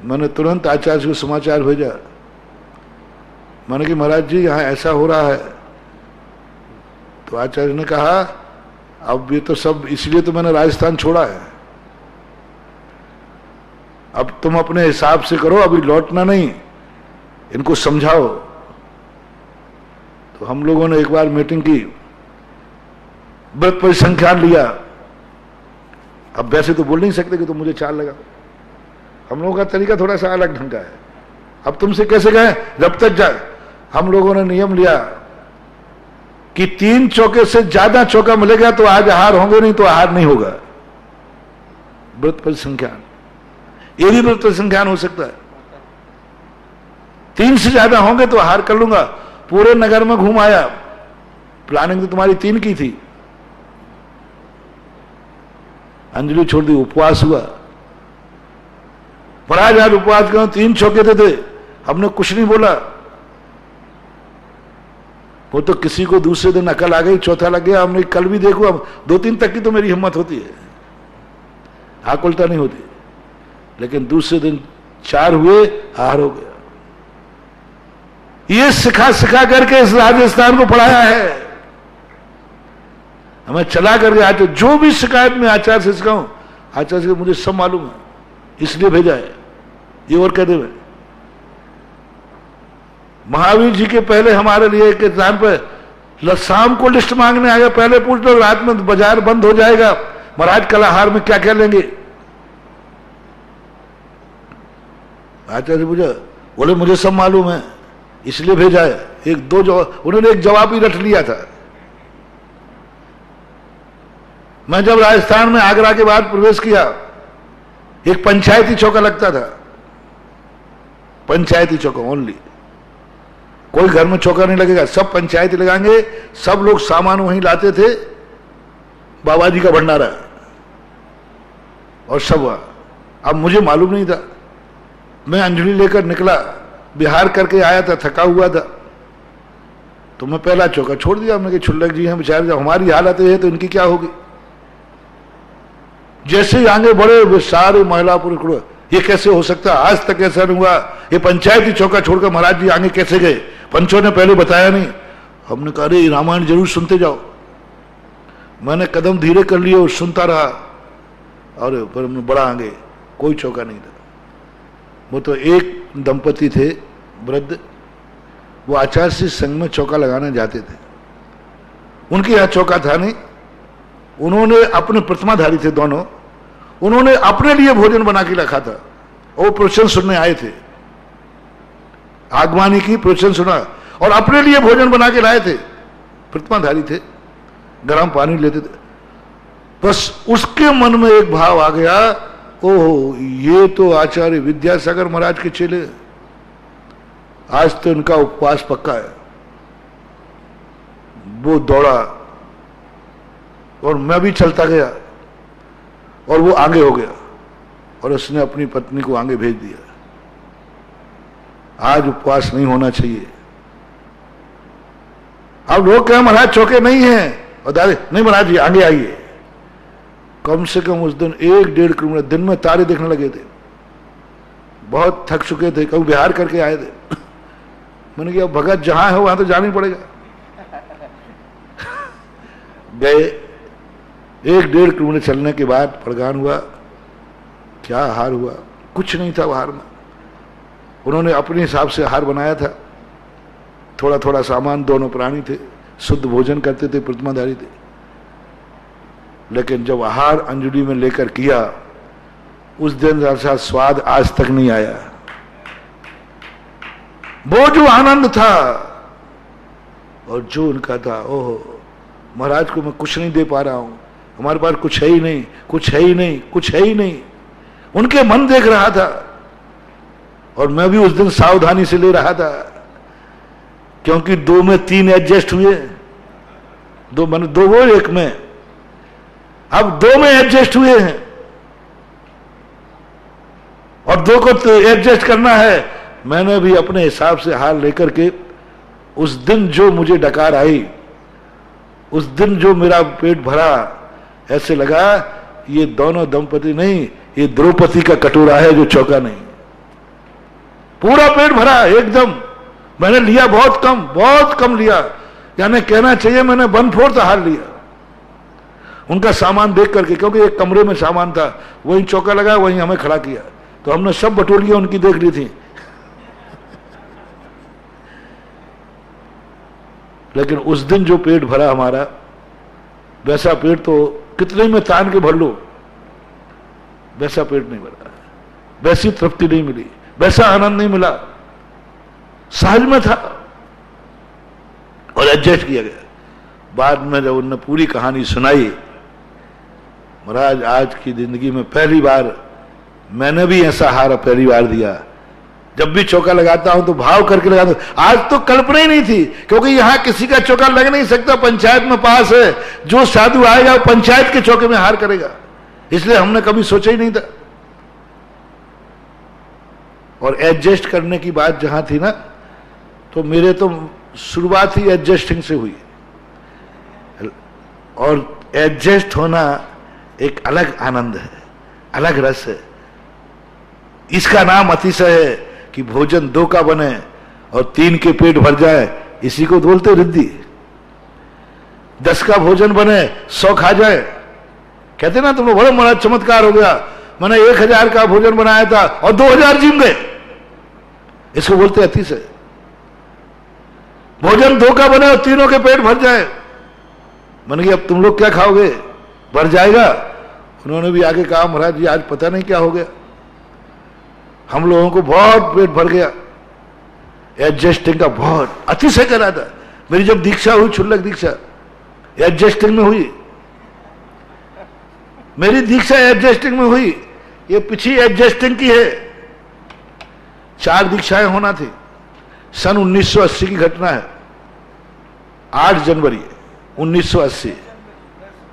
मैंने तुरंत आचार्य को समाचार भेजा। मैंने कि महाराज जी यहां ऐसा हो रहा है। तो आचार्य ने कहा अब ये तो सब इसलिए तो मैंने राजस्थान छोड़ा है, अब तुम अपने हिसाब से करो, अभी लौटना नहीं, इनको समझाओ। तो हम लोगों ने एक बार मीटिंग की, व्रत परिसंख्यान लिया। अब वैसे तो बोल नहीं सकते कि तुम मुझे 4 लगा। हम लोगों का तरीका थोड़ा सा अलग ढंग का है। अब तुमसे कैसे कहें, जब तक जाए। हम लोगों ने नियम लिया कि 3 चौके से ज्यादा चौका मिलेगा तो आज आहार होंगे, नहीं तो आहार नहीं होगा। व्रत परिसंख्यान, ये भी व्रत परिसंख्यान हो सकता है। 3 से ज्यादा होंगे तो आहार कर लूंगा। पूरे नगर में घूम आया, प्लानिंग तो तुम्हारी 3 की थी, अंजलि छोड़ दी, उपवास हुआ। महाराज आज उपवास करो, 3 चौके थे, हमने कुछ नहीं बोला। वो तो किसी को दूसरे दिन अकल आ गई, चौथा लग गया, हमने कल भी देखो, अब 2-3 तक की तो मेरी हिम्मत होती है, आकुलता नहीं होती, लेकिन दूसरे दिन 4 हुए, हार हो गया। ये सिखा सिखा करके इस राजस्थान को पढ़ाया है। हमें चला करके आज जो भी शिकायत में आचार्य से सिखाऊं, आचार्य से मुझे सब मालूम है, इसलिए भेजा है, ये और कहते हुए। महावीर जी के पहले हमारे लिए एक स्थान पर शाम को लिस्ट मांगने आ गया, पहले पूछ लो रात में बाजार बंद हो जाएगा, महाराज कल आहार में क्या क्या लेंगे। आचार्य पूछा, बोले मुझे सब मालूम है, इसलिए भेजा है। एक दो जवाब उन्होंने एक जवाब ही रट लिया था। मैं जब राजस्थान में आगरा के बाद प्रवेश किया, एक पंचायती चौका लगता था, पंचायती चौका ओनली, कोई घर में चौका नहीं लगेगा, सब पंचायती लगाएंगे। सब लोग सामान वहीं लाते थे, बाबा जी का भंडारा और सब। अब मुझे मालूम नहीं था, मैं अंजलि लेकर निकला, बिहार करके आया था, थका हुआ था, तो मैं पहला चौका छोड़ दिया। हमने कहा छुल्लक जी हैं बेचारे, जब हमारी हालत है तो इनकी क्या होगी। जैसे ही आगे बढ़े सारे महिला पुरुष, ये कैसे हो सकता, आज तक ऐसा नहीं हुआ, ये पंचायती चौका छोड़कर महाराज जी आगे कैसे गए, पंचों ने पहले बताया नहीं। हमने कहा अरे रामायण जरूर सुनते जाओ। मैंने कदम धीरे कर लिए और सुनता रहा, और पर बड़ा आगे कोई चौका नहीं था। वो तो एक दंपति थे वृद्ध, वो आचार्य से संघ में चौका लगाने जाते थे, उनके यहाँ चौका था नहीं। उन्होंने अपने प्रतिमाधारी थे दोनों, उन्होंने अपने लिए भोजन बना के रखा था, वो प्रवचन सुनने आए थे, आगवानी की प्रवचन सुना और अपने लिए भोजन बना के लाए थे, प्रतिमाधारी थे, गर्म पानी लेते थे। बस उसके मन में एक भाव आ गया, ओह ये तो आचार्य विद्यासागर महाराज के चेले, आज तो इनका उपवास पक्का है। वो दौड़ा और मैं भी चलता गया, और वो आगे हो गया, और उसने अपनी पत्नी को आगे भेज दिया, आज उपवास नहीं होना चाहिए। अब लोग कहें महाराज चौके नहीं है, और दादी नहीं महाराज जी आगे आइए। कम से कम उस दिन 1-1.5 किलोमीटर दिन में तारे देखने लगे थे, बहुत थक चुके थे, कभी बिहार करके आए थे। मैंने कहा भगत जहां है वहां तो जाना ही पड़ेगा। गए, 1-1.5 किलोमीटर चलने के बाद प्रगान हुआ, क्या आहार हुआ, कुछ नहीं था आहार में। उन्होंने अपने हिसाब से आहार बनाया था, थोड़ा थोड़ा सामान, दोनों प्राणी थे, शुद्ध भोजन करते थे, प्रतिमाधारी थे। लेकिन जब आहार अंजलि में लेकर किया, उस दिन जैसा स्वाद आज तक नहीं आया। वो जो आनंद था और जो उनका था, ओहो महाराज को मैं कुछ नहीं दे पा रहा हूं, हमारे पास कुछ है ही नहीं, कुछ है ही नहीं, कुछ है ही नहीं। उनके मन देख रहा था, और मैं भी उस दिन सावधानी से ले रहा था, क्योंकि 2 में 3 एडजस्ट हुए, 2 वो 1 में, अब 2 में एडजस्ट हुए हैं, और 2 को तो एडजस्ट करना है। मैंने भी अपने हिसाब से हार लेकर के, उस दिन जो मुझे डकार आई, उस दिन जो मेरा पेट भरा, ऐसे लगा ये दोनों दंपति नहीं, ये द्रौपदी का कटोरा है जो चौका नहीं। पूरा पेट भरा एकदम। मैंने लिया बहुत कम लिया, यानी कहना चाहिए मैंने 1/4 हार लिया उनका सामान देख करके, क्योंकि एक कमरे में सामान था, वहीं चौका लगा, वहीं हमें खड़ा किया, तो हमने सब बटोलियां उनकी देख ली थी। लेकिन उस दिन जो पेट भरा हमारा, वैसा पेट तो कितने में तान के भर लो, वैसा पेट नहीं भरा, वैसी तृप्ति नहीं मिली, वैसा आनंद नहीं मिला, सहज में था और एडजस्ट किया गया। बाद में जब उन्होंने पूरी कहानी सुनाई, महाराज आज की जिंदगी में पहली बार मैंने भी ऐसा हार पहली बार दिया। जब भी चौका लगाता हूं तो भाव करके लगाता हूं। आज तो कल्पना ही नहीं थी, क्योंकि यहां किसी का चौका लग नहीं सकता, पंचायत में पास है, जो साधु आएगा वो पंचायत के चौके में हार करेगा, इसलिए हमने कभी सोचा ही नहीं था। और एडजस्ट करने की बात जहां थी ना, तो मेरे तो शुरुआत ही एडजस्टिंग से हुई, और एडजस्ट होना एक अलग आनंद है, अलग रस है। इसका नाम अतिशय है कि भोजन 2 का बने और 3 के पेट भर जाए, इसी को बोलते रिद्धि। 10 का भोजन बने 100 खा जाए, कहते ना तुम बड़ा बड़ा चमत्कार हो गया, मैंने 1000 का भोजन बनाया था और 2000 जिम गए, इसको बोलते अतिशय। भोजन 2 का बने और 3 के पेट भर जाए, मन गया अब तुम लोग क्या खाओगे, भर जाएगा। उन्होंने भी आगे कहा महाराज जी आज पता नहीं क्या हो गया, हम लोगों को बहुत पेट भर गया। एडजस्टिंग का बहुत अतिशय करा था। मेरी जब दीक्षा हुई, क्षुल्लक दीक्षा, एडजस्टिंग में हुई। मेरी दीक्षा एडजस्टिंग में हुई, ये पिछली एडजस्टिंग की है। 4 दीक्षाएं होना थी। सन 1980 की घटना है, 8 जनवरी 1980,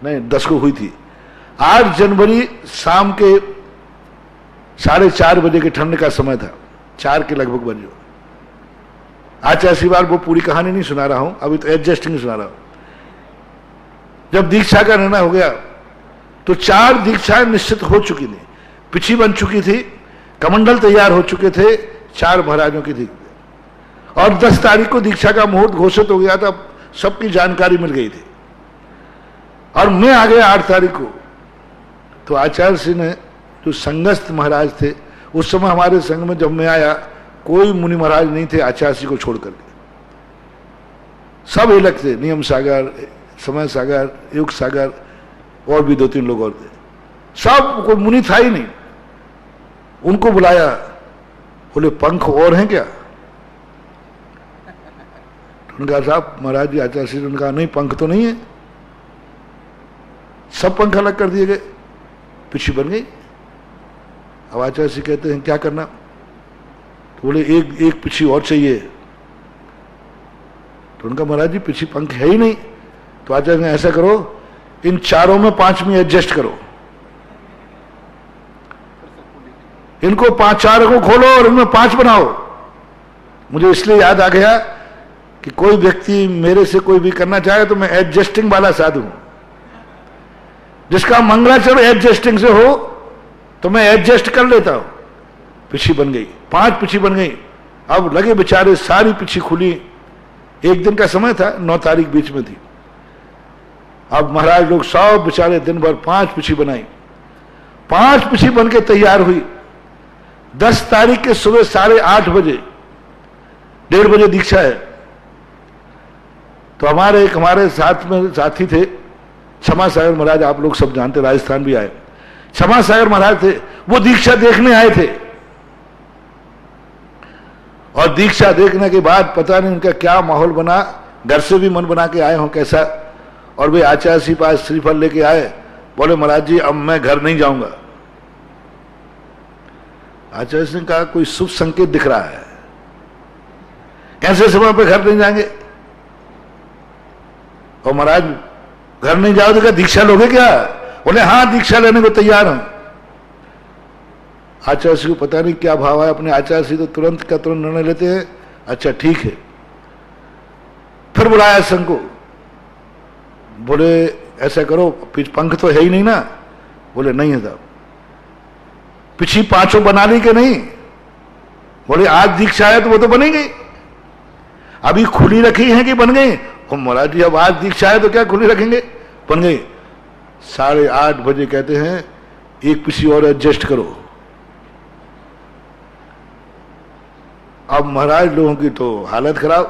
नहीं 10 को हुई थी। 8 जनवरी शाम के 4:30 बजे के ठंड का समय था, 4 के लगभग बजे। आज ऐसी बार वो पूरी कहानी नहीं सुना रहा हूं, अभी तो एडजस्टिंग सुना रहा हूं। जब दीक्षा का निर्णय हो गया तो 4 दीक्षाएं निश्चित हो चुकी थी, पिछी बन चुकी थी, कमंडल तैयार हो चुके थे, 4 महाराजों की थी, और 10 तारीख को दीक्षा का मुहूर्त घोषित हो गया था, सबकी जानकारी मिल गई थी। और मैं आ गया 8 तारीख को। तो आचार्य सिंह ने, जो संगस्थ महाराज थे उस समय हमारे संघ में, जब मैं आया कोई मुनि महाराज नहीं थे आचार्य सिंह को छोड़ करके, सब अलग थे, नियम सागर, समय सागर, युग सागर, और भी 2-3 लोग और थे, सब कोई मुनि था ही नहीं। उनको बुलाया, बोले पंख और हैं क्या? उन्होंने कहा साहब महाराज जी आचार्य सिंह, उन्होंने कहा नहीं पंख तो नहीं है। सब पंख अलग कर दिए गए, पिछी बन गई। अब आचार्य सिंह कहते हैं क्या करना? तो बोले एक पिछी और चाहिए। तो उनका महाराज जी पिछी पंख है ही नहीं। तो आचार्य ने ऐसा करो, इन 4 में 5वीं एडजस्ट करो, इनको 4 को खोलो और इनमें 5 बनाओ। मुझे इसलिए याद आ गया कि कोई व्यक्ति मेरे से कोई भी करना चाहे तो मैं एडजस्टिंग वाला साधु हूं। जिसका मंगलाचरण एडजस्टिंग से हो तो मैं एडजस्ट कर लेता हूं। पिछी बन गई, 5 पिछी बन गई। अब लगे बेचारे, सारी पिछी खुली। एक दिन का समय था, 9 तारीख बीच में थी। अब महाराज लोग सब बेचारे दिन भर 5 पिछी बनाई। 5 पिछी बन के तैयार हुई। 10 तारीख के सुबह 8:30 बजे, 1:30 बजे दीक्षा है। तो हमारे साथ में साथी थे क्षमा सागर महाराज, आप लोग सब जानते, राजस्थान भी आए। क्षमा सागर महाराज थे, वो दीक्षा देखने आए थे। और दीक्षा देखने के बाद पता नहीं उनका क्या माहौल बना, घर से भी मन बना के आए हों कैसा। और वे आचार्य जी पास श्रीफल लेके आए, बोले महाराज जी अब मैं घर नहीं जाऊंगा। आचार्य सिंह का कोई शुभ संकेत दिख रहा है, कैसे समय पे घर नहीं जाएंगे? और महाराज घर नहीं जाओ तो क्या दीक्षा लोगे क्या? बोले हाँ दीक्षा लेने को तैयार हूं। आचार्य सिंह को पता नहीं क्या भाव है, अपने आचार्य सिंह तो तुरंत का तुरंत निर्णय लेते हैं, अच्छा ठीक है। फिर बुलाया संघ को, बोले ऐसा करो, पंख तो है ही नहीं ना? बोले नहीं है साहब। पिछली 5 बना ली कि नहीं? बोले आज दीक्षा है तो वो तो बनेगी, अभी खुली रखी है कि बन गई? महाराज जी अब आज दीक्षा है तो क्या खुली रखेंगे? बन गई। 8:30 बजे कहते हैं एक पिछली और एडजस्ट करो। अब महाराज लोगों की तो हालत खराब।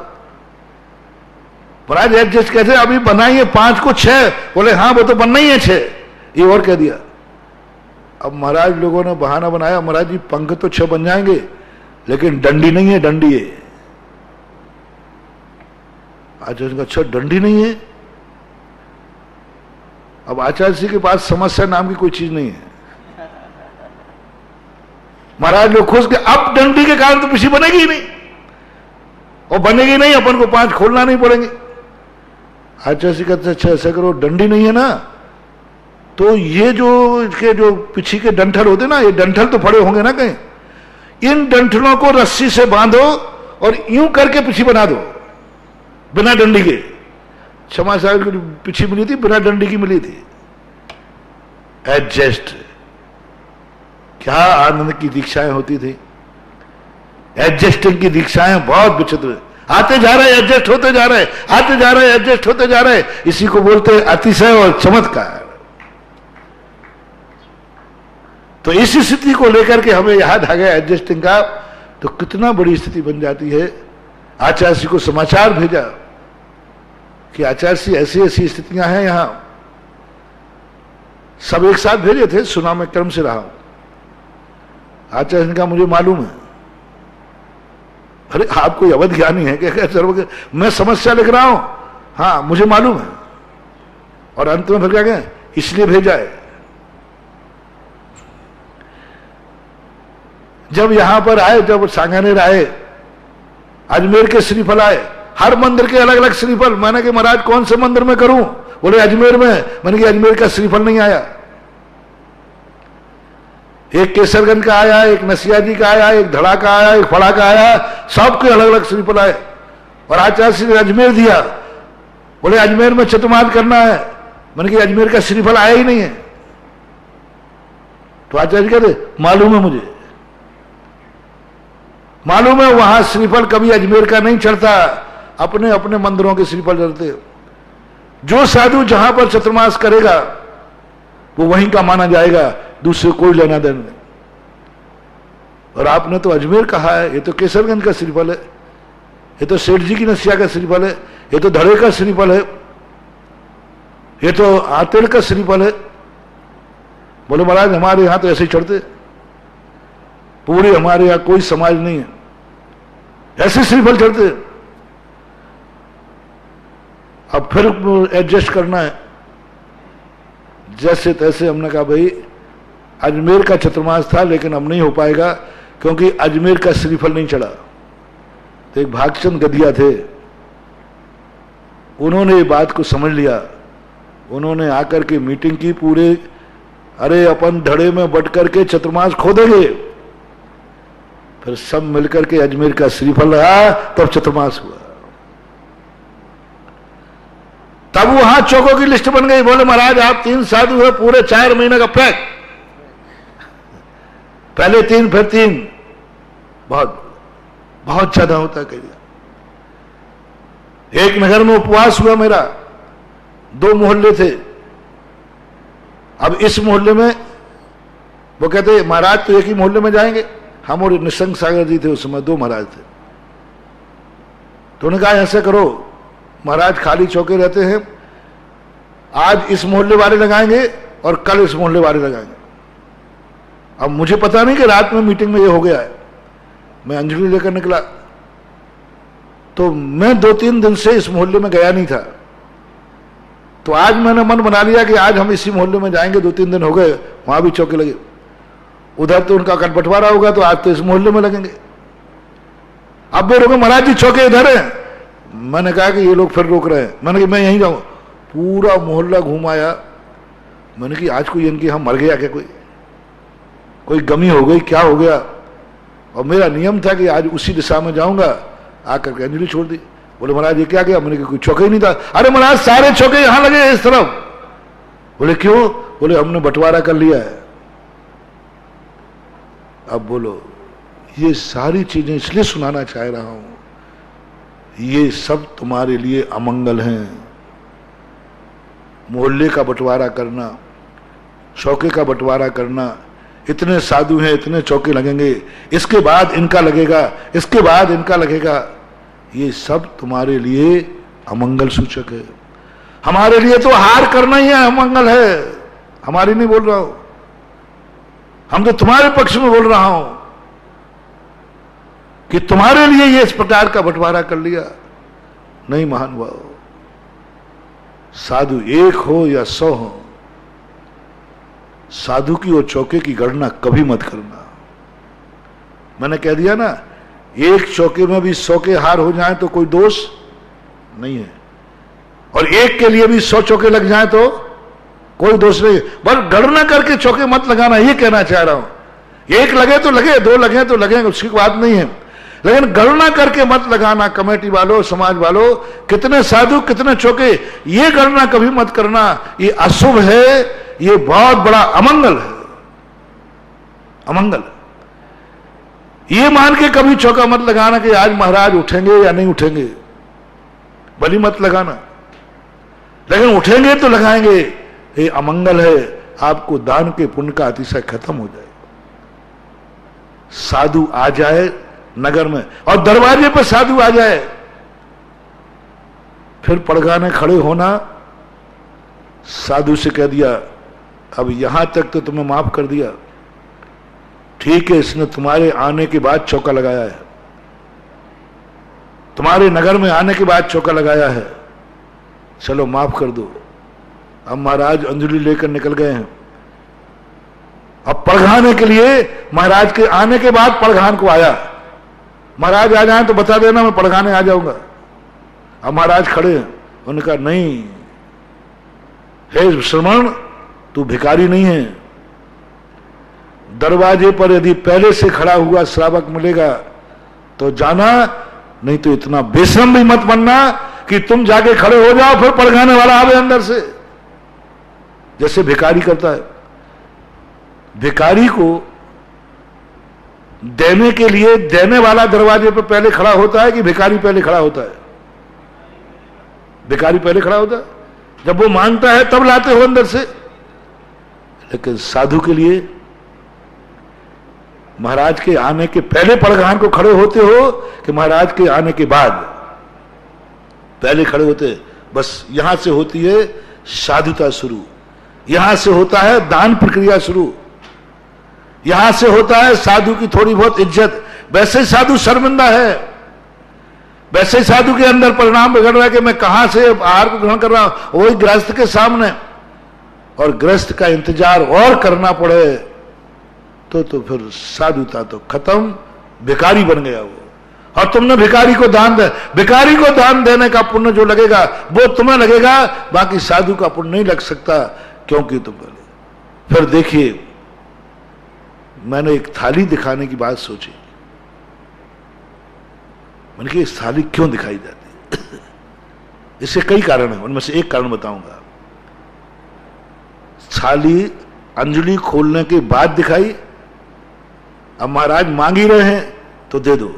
महाराज एडजस्ट कैसे? अभी बनाइए 5 को 6। बोले हाँ वो तो बनना ही है 6, ये और कह दिया। अब महाराज लोगों ने बहाना बनाया, महाराज जी पंख तो 6 बन जाएंगे लेकिन डंडी नहीं है, डंडी है। आचार्य का अच्छा डंडी नहीं है। अब आचार्य जी के पास समस्या नाम की कोई चीज नहीं है। महाराज लोग खुश के अब डंडी के कारण तो पिछी बनेगी ही नहीं, और बनेगी नहीं, अपन को 5 खोलना नहीं पड़ेंगे। आचार्य जी कहते अच्छा ऐसा करो, डंडी नहीं है ना तो ये जो इसके जो पिछी के डंठल होते ना, ये डंठल तो पड़े होंगे ना कहीं, इन डंठलों को रस्सी से बांधो और यूं करके पिछी बना दो। बिना डंडी के। क्षमा सागर की पीछे मिली थी, बिना डंडी की मिली थी। एडजस्ट, क्या आनंद की दीक्षाएं होती थी। एडजस्टिंग की दीक्षाएं बहुत विचित्र, आते जा रहे एडजस्ट होते जा रहे, आते जा रहे एडजस्ट होते जा रहे। इसी को बोलते हैं अतिशय और चमत्कार। तो इस स्थिति को लेकर के हमें याद आ गया एडजस्टिंग का, तो कितना बड़ी स्थिति बन जाती है। आचार्य जी को समाचार भेजा कि आचार्य जी ऐसी ऐसी स्थितियां हैं यहां। सब एक साथ भेजे थे, सुना मैं क्रम से रहा हूं। आचार्य ने कहा मुझे मालूम है। अरे आप कोई अवध ज्ञानी है क्या? मैं समस्या लिख रहा हूं। हाँ मुझे मालूम है। और अंत में फिर क्या कहें, इसलिए भेजा है। जब यहां पर आए, जब सांगानेर आए, अजमेर के श्रीफल आए, हर मंदिर के अलग अलग श्रीफल। मैंने कि महाराज कौन से मंदिर में करूं? बोले अजमेर में। मैंने कि अजमेर का श्रीफल नहीं आया। एक केसरगंज का आया, एक नसिया जी का आया, एक धड़ा का आया, एक फड़ा का आया, सबके अलग अलग श्रीफल आए। और आचार्य श्री ने अजमेर दिया। बोले अजमेर में चतुर्मास करना है। मैंने कि अजमेर का श्रीफल आया ही नहीं है। तो आचार्य कहते मालूम है मुझे, मालूम है वहां श्रीफल कभी अजमेर का नहीं चढ़ता, अपने अपने मंदिरों के श्रीफल चढ़ते। जो साधु जहां पर चतुर्मास करेगा वो वहीं का माना जाएगा, दूसरे कोई लेना देना नहीं। और आपने तो अजमेर कहा है, ये तो केसरगंज का श्रीफल है, ये तो सेठ जी की नसिया का श्रीफल है, ये तो धड़े का श्रीफल है, ये तो आतेड़ का श्रीफल है। बोले महाराज हमारे यहां तो ऐसे ही चढ़ते, पूरे हमारे यहां कोई समाज नहीं है ऐसे श्रीफल चढ़ते। अब फिर एडजस्ट करना है। जैसे तैसे हमने कहा भाई अजमेर का चतुर्मास था, लेकिन अब नहीं हो पाएगा क्योंकि अजमेर का श्रीफल नहीं चढ़ा। तो एक भागचंद गदिया थे, उन्होंने ये बात को समझ लिया। उन्होंने आकर के मीटिंग की पूरे, अरे अपन धड़े में बट करके चतुर्मास खोदेंगे। फिर सब मिलकर के अजमेर का श्रीफल रहा, तब चतुर्मास हुआ। तब वहां चौकों की लिस्ट बन गई। बोले महाराज आप 3 साधु है, पूरे 4 महीने का पैक। पहले 3 फिर 3, बहुत बहुत ज्यादा होता कह दिया। एक नगर में उपवास हुआ मेरा, 2 मोहल्ले थे। अब इस मोहल्ले में वो कहते महाराज तो एक ही मोहल्ले में जाएंगे। हम और निशंक सागर जी थे उस समय, 2 महाराज थे। तो उन्होंने कहा ऐसे करो महाराज खाली चौके रहते हैं, आज इस मोहल्ले वाले लगाएंगे और कल इस मोहल्ले वाले लगाएंगे। अब मुझे पता नहीं कि रात में मीटिंग में ये हो गया है। मैं अंजलि लेकर निकला, तो मैं 2-3 दिन से इस मोहल्ले में गया नहीं था। तो आज मैंने मन बना लिया कि आज हम इसी मोहल्ले में जाएंगे। 2-3 दिन हो गए, वहां भी चौके लगे। उधर तो उनका कट बंटवारा होगा, तो आज तो इस मोहल्ले में लगेंगे। अब वो रोके महाराज जी चौके इधर है। मैंने कहा कि ये लोग फिर रोक रहे हैं। मैंने कहा मैं यहीं जाऊं। पूरा मोहल्ला घूम आया। मैंने कि आज कोई इनके यहां मर गया क्या, कोई गमी हो गई, क्या हो गया? और मेरा नियम था कि आज उसी दिशा में जाऊंगा। आकर के अंजलि छोड़ दी। बोले महाराज ये क्या गया? मैंने कहा कोई चौके ही नहीं था। अरे महाराज सारे चौके यहां लगे इस तरफ। बोले क्यों? बोले हमने बंटवारा कर लिया है। अब बोलो, ये सारी चीजें इसलिए सुनाना चाह रहा हूं, ये सब तुम्हारे लिए अमंगल हैं। मोहल्ले का बंटवारा करना, चौके का बंटवारा करना, इतने साधु हैं, इतने चौके लगेंगे, इसके बाद इनका लगेगा, इसके बाद इनका लगेगा, ये सब तुम्हारे लिए अमंगल सूचक है। हमारे लिए तो हार करना ही है अमंगल है। हमारी नहीं बोल रहा हूं, हम तो तुम्हारे पक्ष में बोल रहा हूं कि तुम्हारे लिए ये इस प्रकार का बंटवारा कर लिया। नहीं महानुभाव, साधु 1 हो या 100 हो, साधु की और चौके की गणना कभी मत करना। मैंने कह दिया ना, एक चौके में भी 100 के हार हो जाए तो कोई दोष नहीं है, और एक के लिए भी 100 चौके लग जाए तो कोई दोष नहीं। बस गणना करके चौके मत लगाना, ये कहना चाह रहा हूं। 1 लगे तो लगे, 2 लगे तो लगे, उसकी बात नहीं है। लेकिन गणना करके मत लगाना, कमेटी वालों, समाज वालों, कितने साधु कितने चौके, ये गणना कभी मत करना। ये अशुभ है, ये बहुत बड़ा अमंगल है, अमंगल। ये मान के कभी चौका मत लगाना कि आज महाराज उठेंगे या नहीं उठेंगे, बलि मत लगाना। लेकिन उठेंगे तो लगाएंगे, ये अमंगल है। आपको दान के पुण्य का अतिशय खत्म हो जाए। साधु आ जाए नगर में और दरवाजे पर साधु आ जाए, फिर पड़गाने खड़े होना, साधु से कह दिया अब यहां तक तो तुम्हें माफ कर दिया, ठीक है, इसने तुम्हारे आने के बाद चौका लगाया है, तुम्हारे नगर में आने के बाद चौका लगाया है, चलो माफ कर दो। अब महाराज अंजलि लेकर निकल गए हैं। अब पड़घाने के लिए महाराज के आने के बाद पड़घान को आया, महाराज आ जाए तो बता देना, मैं पड़घाने आ जाऊंगा। अब महाराज खड़े हैं, उन्होंने कहा नहीं, हे श्रमण, तू भिखारी नहीं है। दरवाजे पर यदि पहले से खड़ा हुआ श्रावक मिलेगा तो जाना, नहीं तो इतना बेशरम भी मत बनना कि तुम जाके खड़े हो जाओ, फिर पड़घाने वाला आवे अंदर से, जैसे भिखारी करता है। भिखारी को देने के लिए देने वाला दरवाजे पर पहले खड़ा होता है कि भिखारी पहले खड़ा होता है? भिखारी पहले खड़ा होता है, जब वो मांगता है तब लाते हो अंदर से। लेकिन साधु के लिए महाराज के आने के पहले पड़घान को खड़े होते हो कि महाराज के आने के बाद पहले खड़े होते? बस यहां से होती है साधुता शुरू, यहां से होता है दान प्रक्रिया शुरू, यहां से होता है साधु की थोड़ी बहुत इज्जत। वैसे ही साधु शर्मिंदा है, वैसे ही साधु के अंदर परिणाम बिगड़ रहा है कि मैं कहां से आहार को ग्रहण कर रहा हूं, वही गृहस्थ के सामने, और गृहस्थ का इंतजार और करना पड़े तो फिर साधुता तो खत्म, भिखारी बन गया वो। और तुमने भिखारी को दान दे, भिखारी को दान देने का पुण्य जो लगेगा वो तुम्हें लगेगा, बाकी साधु का पुण्य नहीं लग सकता, क्योंकि तुम पहले। फिर देखिए, मैंने एक थाली दिखाने की बात सोची। मैंने कहा इस थाली क्यों दिखाई जाती? इसके कई कारण हैं, उनमें से एक कारण बताऊंगा। थाली अंजलि खोलने के बाद दिखाई, अब महाराज मांग ही रहे हैं तो दे दो।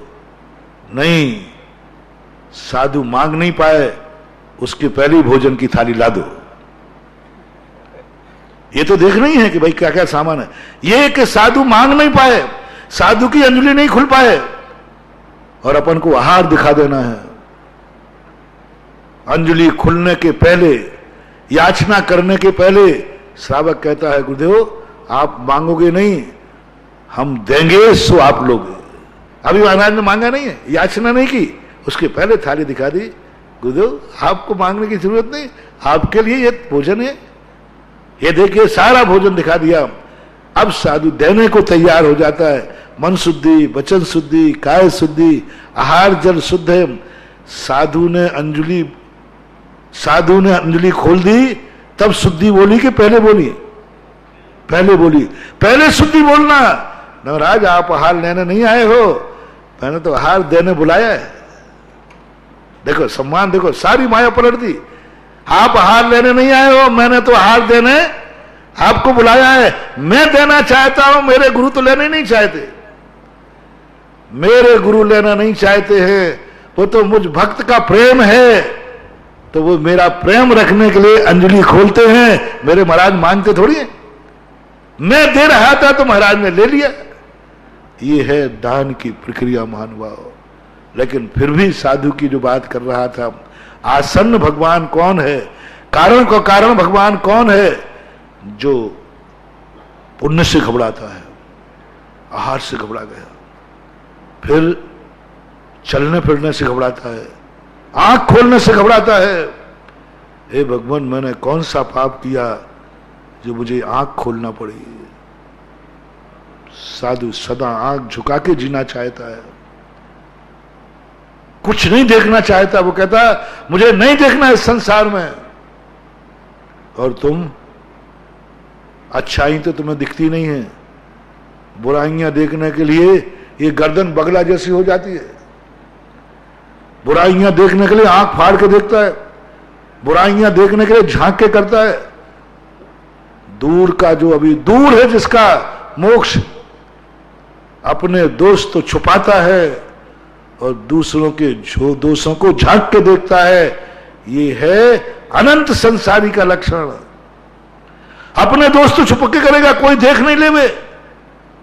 नहीं, साधु मांग नहीं पाए, उसके पहले ही भोजन की थाली ला दो। ये तो देखना ही है कि भाई क्या क्या सामान है। ये कि साधु मांग नहीं पाए, साधु की अंजलि नहीं खुल पाए, और अपन को आहार दिखा देना है। अंजलि खुलने के पहले, याचना करने के पहले श्रावक कहता है गुरुदेव आप मांगोगे नहीं, हम देंगे सो आप लोगे। अभी महाराज ने मांगा नहीं है, याचना नहीं की, उसके पहले थाली दिखा दी, गुरुदेव आपको मांगने की जरूरत नहीं, आपके लिए ये भोजन है, ये देखिए सारा भोजन दिखा दिया। अब साधु देने को तैयार हो जाता है। मन शुद्धि, वचन शुद्धि, काय शुद्धि, आहार जल शुद्ध है। साधु ने अंजलि खोल दी, तब शुद्धि बोली कि पहले बोली? पहले बोली। पहले शुद्धि बोलना, महाराज आप आहार लेने नहीं आए हो, मैंने तो आहार देने बुलाया है। देखो सम्मान, देखो सारी माया पलट दी। आप आहार लेने नहीं आए हो, मैंने तो आहार देने आपको बुलाया है। मैं देना चाहता हूं, मेरे गुरु तो लेने नहीं चाहते, मेरे गुरु लेना नहीं चाहते हैं, वो तो मुझ भक्त का प्रेम है, तो वो मेरा प्रेम रखने के लिए अंजलि खोलते हैं। मेरे महाराज मांगते थोड़ी है, मैं दे रहा था तो महाराज ने ले लिया। ये है दान की प्रक्रिया महानुभाव। लेकिन फिर भी साधु की जो बात कर रहा था, आसन्न भगवान कौन है, कारण का कारण भगवान कौन है? जो पुण्य से घबराता है, आहार से घबरा गया, फिर चलने फिरने से घबराता है, आंख खोलने से घबराता है। हे भगवान मैंने कौन सा पाप किया जो मुझे आंख खोलना पड़ी? साधु सदा आंख झुका के जीना चाहता है, कुछ नहीं देखना चाहता। वो कहता मुझे नहीं देखना इस संसार में। और तुम, अच्छाई तो तुम्हें दिखती नहीं है, बुराइयां देखने के लिए ये गर्दन बगला जैसी हो जाती है। बुराइयां देखने के लिए आंख फाड़ के देखता है, बुराइयां देखने के लिए झांक के करता है। दूर का जो अभी दूर है जिसका मोक्ष, अपने दोष तो छुपाता है और दूसरों के जो दोषों को झांक के देखता है, ये है अनंत संसारी का लक्षण। अपने दोष तो छुप के करेगा, कोई देख नहीं लेवे,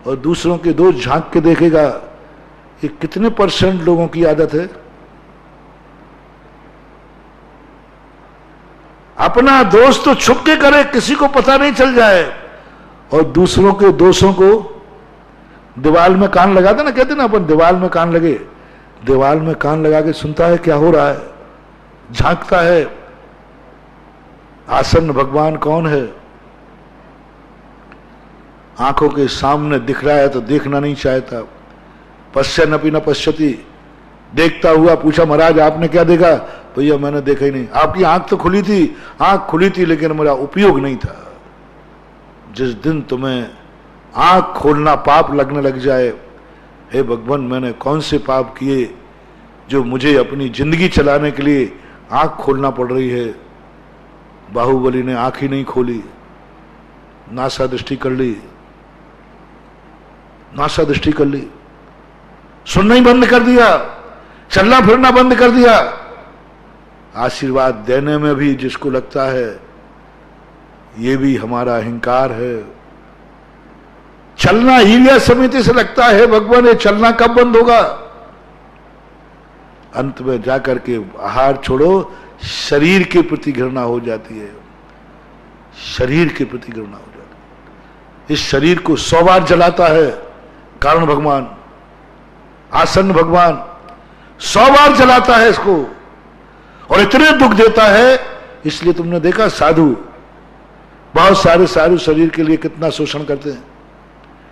और दूसरों के दोष झांक के देखेगा। ये कितने % लोगों की आदत है? अपना दोष तो छुप के करे, किसी को पता नहीं चल जाए, और दूसरों के दोषों को दीवार में कान लगाते ना, कहते ना अपन दीवार में कान लगे, दीवार में कान लगा के सुनता है क्या हो रहा है, झांकता है। आसन्न भगवान कौन है? आंखों के सामने दिख रहा है तो देखना नहीं चाहता। पश्यन्नपि न पश्यति, देखता हुआ पूछा महाराज आपने क्या देखा? भैया मैंने देखा ही नहीं। आपकी आंख तो खुली थी, आंख खुली थी, लेकिन मेरा उपयोग नहीं था। जिस दिन तुम्हें आंख खोलना पाप लगने लग जाए, हे भगवान मैंने कौन से पाप किए जो मुझे अपनी जिंदगी चलाने के लिए आंख खोलना पड़ रही है। बाहुबली ने आंख ही नहीं खोली, नासा दृष्टि कर ली, नासा दृष्टि कर ली, सुनना ही बंद कर दिया, चलना फिरना बंद कर दिया। आशीर्वाद देने में भी जिसको लगता है ये भी हमारा अहंकार है। चलना हीलिया समिति से लगता है भगवान ये चलना कब बंद होगा? अंत में जाकर के आहार छोड़ो, शरीर के प्रति घृणा हो जाती है, शरीर के प्रति घृणा हो जाती है। इस शरीर को 100 बार जलाता है कारण भगवान, आसन्न भगवान 100 बार जलाता है इसको, और इतने दुख देता है। इसलिए तुमने देखा साधु बहुत सारे साधु शरीर के लिए कितना शोषण करते हैं,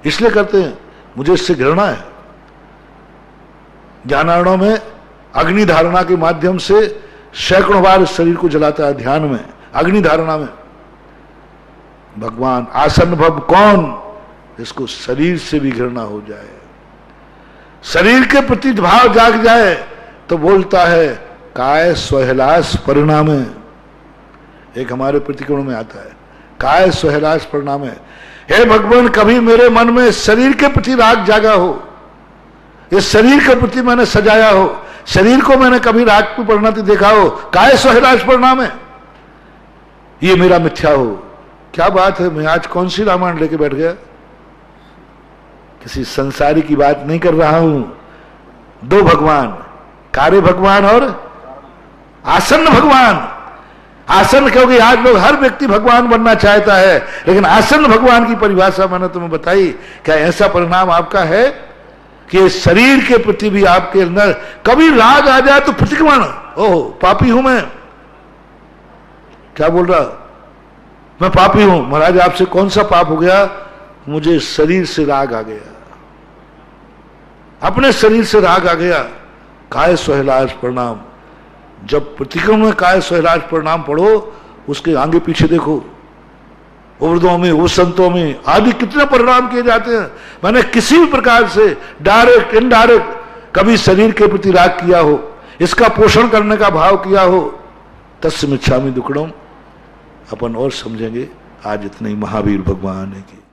इसलिए करते हैं मुझे इससे घृणा है। ज्ञानारणों में अग्नि धारणा के माध्यम से सैकड़ों बार इस शरीर को जलाता है, ध्यान में अग्नि धारणा में। भगवान आसन्न भव कौन? इसको शरीर से भी घृणा हो जाए, शरीर के प्रति भाव जाग जाए तो बोलता है काय स्वहलास परिणाम। एक हमारे प्रतिक्रमण में आता है काय स्वहलास परिणाम। हे भगवान कभी मेरे मन में शरीर के प्रति राग जागा हो, इस शरीर के प्रति मैंने सजाया हो, शरीर को मैंने कभी राग की परिणति देखा हो, काय स्वहलास परिणाम है, ये मेरा मिथ्या हो। क्या बात है, मैं आज कौन सी रामायण लेके बैठ गया? किसी संसारी की बात नहीं कर रहा हूं। 2 भगवान, कार्य भगवान और आसन्न भगवान। आसन्न क्योंकि आज लोग हर व्यक्ति भगवान बनना चाहता है, लेकिन आसन्न भगवान की परिभाषा मैंने तुम्हें बताई। क्या ऐसा परिणाम आपका है कि शरीर के प्रति भी आपके अंदर कभी राग आ जाए तो प्रतिक्रमण, ओह पापी हूं मैं, क्या बोल रहा, मैं पापी हूं। महाराज आपसे कौन सा पाप हो गया? मुझे शरीर से राग आ गया, अपने शरीर से राग आ गया। काय स्वहलास परिणाम। जब प्रतिक्रमण में काय स्वहलास परिणाम पढ़ो, उसके आगे पीछे देखो, उर्दों में उपसंतों में आदि कितने परिणाम किए जाते हैं। मैंने किसी भी प्रकार से डायरेक्ट इनडायरेक्ट कभी शरीर के प्रति राग किया हो, इसका पोषण करने का भाव किया हो, तस्य मिच्छामि दुक्कडम। अपन और समझेंगे। आज इतने ही। महावीर भगवान की